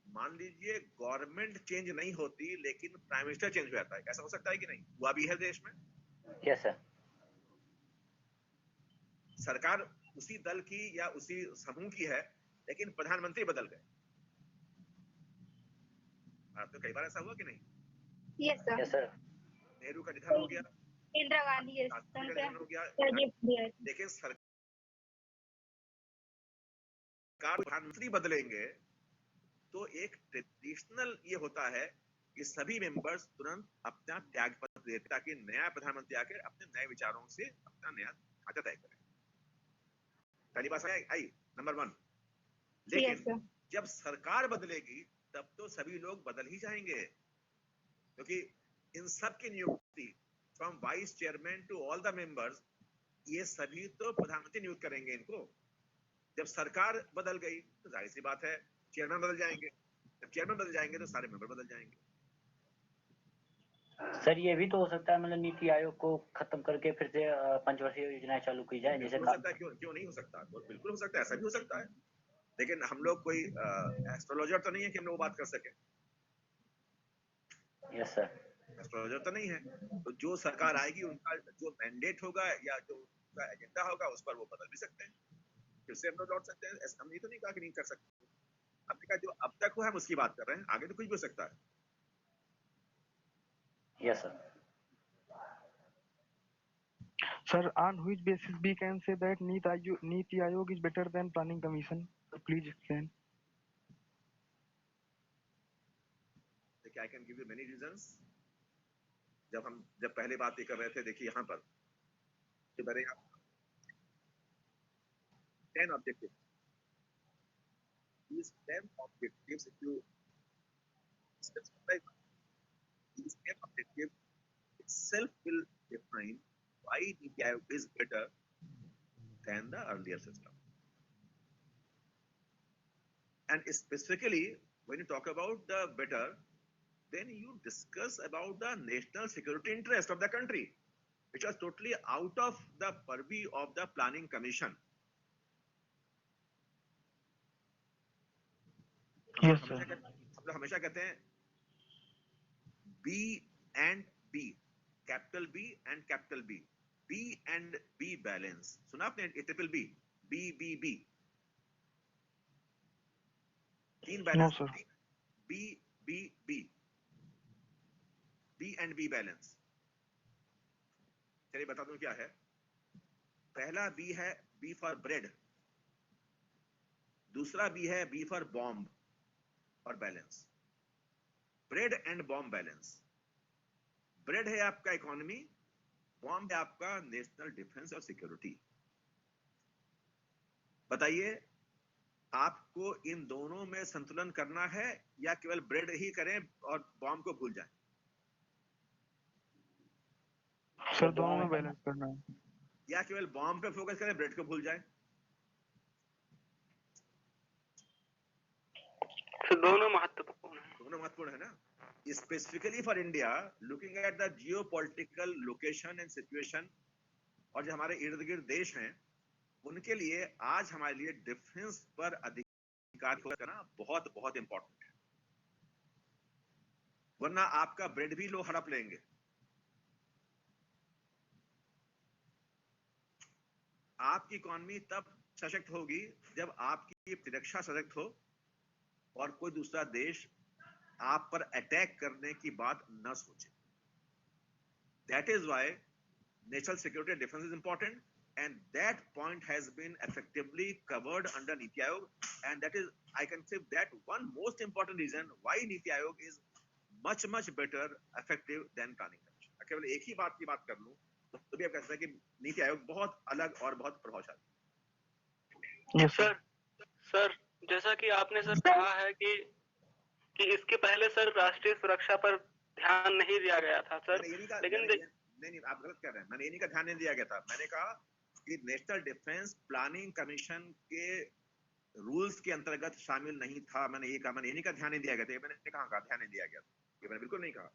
मान लीजिए गवर्नमेंट चेंज नहीं होती लेकिन प्राइम मिनिस्टर चेंज हो जाता है, ऐसा हो सकता है कि नहीं? हुआ भी है देश में। Yes sir. सरकार उसी दल की या उसी समूह की है लेकिन प्रधानमंत्री बदल गए। तो कई बार ऐसा हुआ कि नहीं? Yes sir. Yes sir. Nehru का निधन हो गया, इंदिरा गांधी शास्त्री का निधन हो गया, लेकिन सरकार प्रधानमंत्री बदलेंगे तो एक ट्रेडिशनल ये होता है कि सभी मेंबर्स तुरंत अपना त्याग पत्र देते ताकि नया प्रधानमंत्री आकर अपने नए विचारों से अपना नया ढांचा तय करे। पहली बात आई नंबर 1। लेकिन जब सरकार बदलेगी तब तो सभी लोग बदल ही जाएंगे, क्योंकि इन सब की नियुक्ति from vice chairman to all the members, ये सभी तो प्रधानमंत्री नियुक्त करेंगे इनको। जब सरकार बदल गई तो जाहिर सी बात है चेयरमैन बदल जाएंगे, जब चेयरमैन बदल जाएंगे तो सारे मेंबर बदल जाएंगे। सर ये भी तो हो सकता है मतलब नीति आयोग को खत्म करके फिर से पंचवर्षीय योजनाएं चालू की जाए, जैसे हो सकता है, क्यों नहीं हो सकता? बिल्कुल हो सकता है, ऐसा भी हो सकता है, लेकिन हम लोग कोई एस्ट्रोलॉजर तो नहीं है कि हम लोग बात कर सके। Yes sir. एस्ट्रोलॉजर तो नहीं है, तो जो सरकार आएगी उनका जो मैंडेट होगा या जो उनका एजेंडा होगा उस पर वो बदल भी सकते हैं, फिर से हम लोग लौट सकते हैं। ऐसा हमने तो नहीं कहा कि नहीं कर सकते, हमने कहा जो अब तक हुआ हम उसकी बात कर रहे हैं, आगे तो कुछ भी हो सकता है। Yes sir. Sir, on which basis we can say that Niti Aayog is better than Planning Commission? Please explain. देखिए, I can give you many reasons. जब पहले बात ये कर रहे थे, देखिए यहाँ पर कि मैंने 10 objectives. These 10 objectives, if you specify these 10 objectives itself will define why Niti Aayog is better than the earlier system. And specifically, when you talk about the better, then you discuss about the national security interest of the country, which was totally out of the purview of the Planning Commission. Yes, sir. हम हमेशा कहते हैं B and B, capital B and capital B, B and B balance. सुना आपने triple B, B B B, 3 balance? No, sir. B B B, B and B balance. चलिए बता दूं क्या है। पहला B है B फॉर ब्रेड, दूसरा B है B फॉर बॉम्ब और balance. Bread and bomb balance. Bread है आपका इकोनॉमी, बॉम्ब है आपका नेशनल डिफेंस और सिक्योरिटी। बताइए आपको इन दोनों में संतुलन करना है या केवल ब्रेड ही करें और बॉम्ब को भूल जाएं? सर दोनों में बैलेंस करना है। या केवल बॉम्ब पे फोकस करें, ब्रेड को भूल जाएं? दोनों महत्वपूर्ण है ना। Specifically for India, looking at the geopolitical location and situation, और जो हमारे इर्द गिर्द देश हैं उनके लिए आज हमारे लिए डिफेंस पर अधिकार करना बहुत बहुत इंपॉर्टेंट है, वरना आपका ब्रेड भी लोग हड़प लेंगे। आपकी इकोनॉमी तब सशक्त होगी जब आपकी प्रतिरक्षा सशक्त हो और कोई दूसरा देश आप पर अटैक करने की बात न सोचे। That is why national security and defense is important, and that point has been effectively covered under Niti Aayog, and that is, I can say that one most important reason why Niti Aayog is much better effective than planning commission. केवल एक ही बात की बात कर लूं तो भी आप कह सकते हैं कि नीति आयोग बहुत अलग और बहुत प्रभावशाली। सर जैसा कि आपने सर कहा है कि इसके पहले सर राष्ट्रीय सुरक्षा पर ध्यान नहीं दिया गया था सर, लेकिन नहीं आप गलत कह रहे हैं। मैंने ये नहीं कहा ध्यान नहीं दिया गया था, मैंने कहा कि नेशनल डिफेंस प्लानिंग कमीशन के रूल्स के अंतर्गत शामिल नहीं था। मैंने ये कहा, मैंने ये नहीं कहा ध्यान नहीं दिया गया था। मैंने कहा ध्यान नहीं दिया गया था, ये मैंने बिल्कुल नहीं कहा।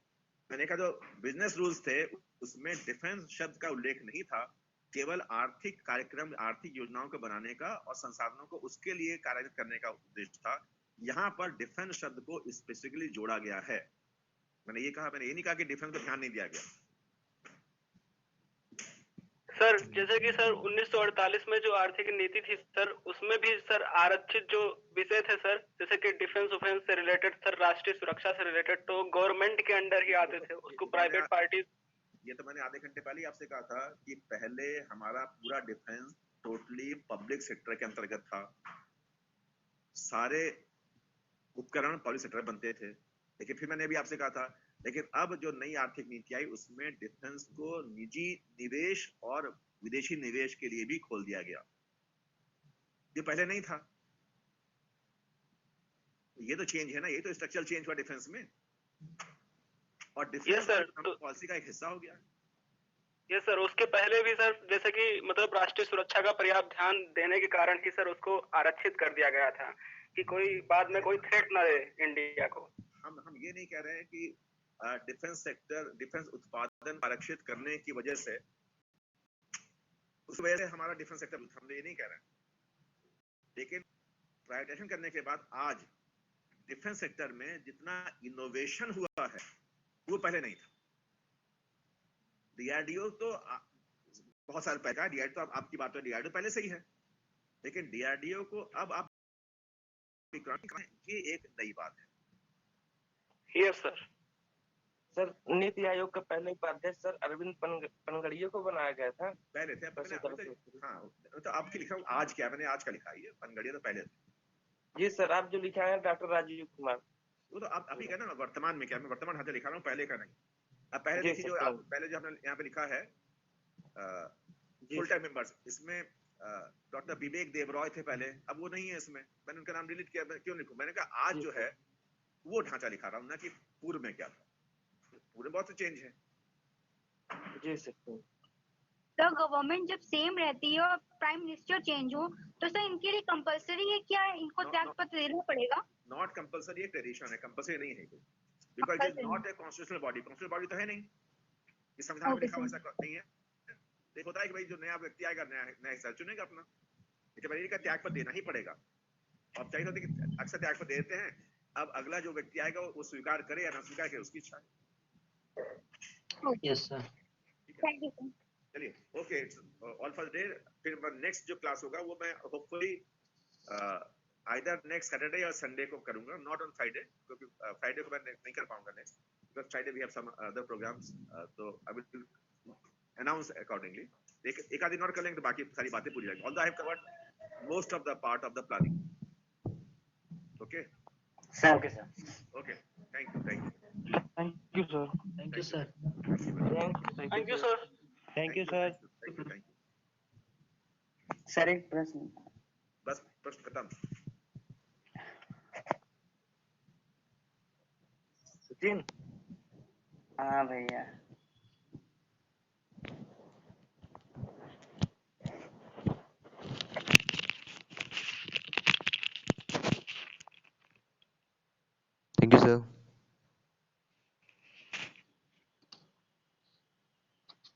मैंने कहा जो बिजनेस रूल्स थे उसमें डिफेंस शब्द का उल्लेख नहीं था, केवल आर्थिक कार्यक्रम, आर्थिक योजनाओं को बनाने का और संसाधनों को उसके लिए कार्यान्वित करने का उद्देश्य था। यहाँ पर डिफेंस शब्द को स्पेसिफिकली जोड़ा गया है। मैंने ये कहा, मैंने ये नहीं कहा कि डिफेंस को ध्यान नहीं दिया गया। सर जैसे कि सर 1948 में जो आर्थिक नीति थी सर, उसमें भी सर आरक्षित जो विषय थे सर, जैसे कि डिफेंस ऑफेंस से रिलेटेड सर, राष्ट्रीय सुरक्षा से रिलेटेड, तो गवर्नमेंट के अंडर ही आते थे, उसको प्राइवेट पार्टी। ये तो मैंने आधे घंटे पहले ही आपसे कहा था कि पहले हमारा पूरा डिफेंस टोटली पब्लिक सेक्टर के अंतर्गत था, सारे उपकरण पब्लिक सेक्टर बनते थे। लेकिन फिर मैंने अभी आपसे कहा था, लेकिन अब जो नई आर्थिक नीति आई उसमें डिफेंस को निजी निवेश और विदेशी निवेश के लिए भी खोल दिया गया, ये पहले नहीं था। ये तो चेंज है ना, ये तो स्ट्रक्चरल चेंज हुआ डिफेंस में, और डिफेंस पॉलिसी का एक हिस्सा हो गया। ये सर उसके पहले भी सर, जैसे कि मतलब राष्ट्रीय सुरक्षा का पर्याप्त ध्यान देने के कारण ही सर उसको आरक्षित कर दिया गया था कि कोई बाद में कोई थ्रेट ना दे इंडिया को। हम ये नहीं कह रहे हैं कि डिफेंस सेक्टर, डिफेंस उत्पादन आरक्षित करने की वजह से, उस वजह से हमारा डिफेंस सेक्टर, हम ये नहीं कह रहे हैं। लेकिन प्राइवेटाइजेशन करने के बाद आज डिफेंस सेक्टर में जितना इनोवेशन हुआ है वो पहले नहीं था। डीआरडीओ तो बहुत साल पहले का, डीआरडीओ तो आपकी बात है, डीआरडीओ पहले से ही है, लेकिन डीआरडीओ को अब आप ये एक नई बात है। Yes sir. Sir NITI Aayog का पहले उपाध्यक्ष सर अरविंद पनगड़िया को बनाया गया था पहले थे। हाँ तो आपकी लिखा आज क्या, मैंने आज का लिखा है, पनगड़िया तो पहले थे। जी सर, आप जो लिखा है डॉक्टर राजीव कुमार, वो तो आप अभी कहना ना वर्तमान में क्या, मैं वर्तमान हाथ लिखा रहा हूँ, पहले का नहीं। अब पहले देखिए जो आप पहले जो हमने यहाँ पे लिखा है फुल टाइम मेंबर्स, इसमें डॉक्टर विवेक देवरॉय थे पहले, अब वो नहीं है इसमें। मैंने उनका नाम डिलीट किया, क्यों लिखूं? मैंने कहा आज जो है वो ढांचा लिखा रहा हूँ, ना कि पूर्व में क्या था। पूरे बहुत चेंज है। जी सर। तो गवर्नमेंट जब सेम रहती है और प्राइम मिनिस्टर चेंज हो तो सर इनके लिए कंपलसरी है क्या, इनको त्याग पत्र देना पड़ेगा? नॉट कंपलसरी, एक ट्रेडिशन है, कंपलसरी नहीं है कोई, because it is not a constitutional body. Constitutional body तो है नहीं, इस संविधान में लिखा हुआ ऐसा नहीं है। एक होता है कि भाई जो नया व्यक्ति आएगा, नया हिस्सा चुनेगा अपना, लेकिन मैंने का त्याग पत्र देना ही पड़ेगा। अब चाहिए होता है कि अक्सर त्याग पत्र देते हैं, अब अगला जो व्यक्ति आएगा वो स्वीकार करे या ना स्वीकार करे, उसकी इच्छा है। Yes sir, thank you sir. चलिए, ओके, ऑल फॉर डे। फिर नेक्स्ट जो क्लास होगा वो मैं होपफुली आइदर नेक्स्ट सैटरडे और संडे को करूंगा, नॉट ऑन फ्राइडे, क्योंकि फ्राइडे को मैं नहीं कर पाऊंगा next, because Friday we have some other programmes, तो आई विल अनाउंस अकॉर्डिंगली। एक आधी नोट कर लेंगे तो बाकी सारी बातें पूरी जाएंगी। Although I have covered most of the part of the planning. Okay sir, okay sir, okay, thank you, thank you sir, thank you sir, thank you sir, thank you sir. Sir एक प्रश्न, बस प्रश्न खत्म। सचिन, हाँ भैया।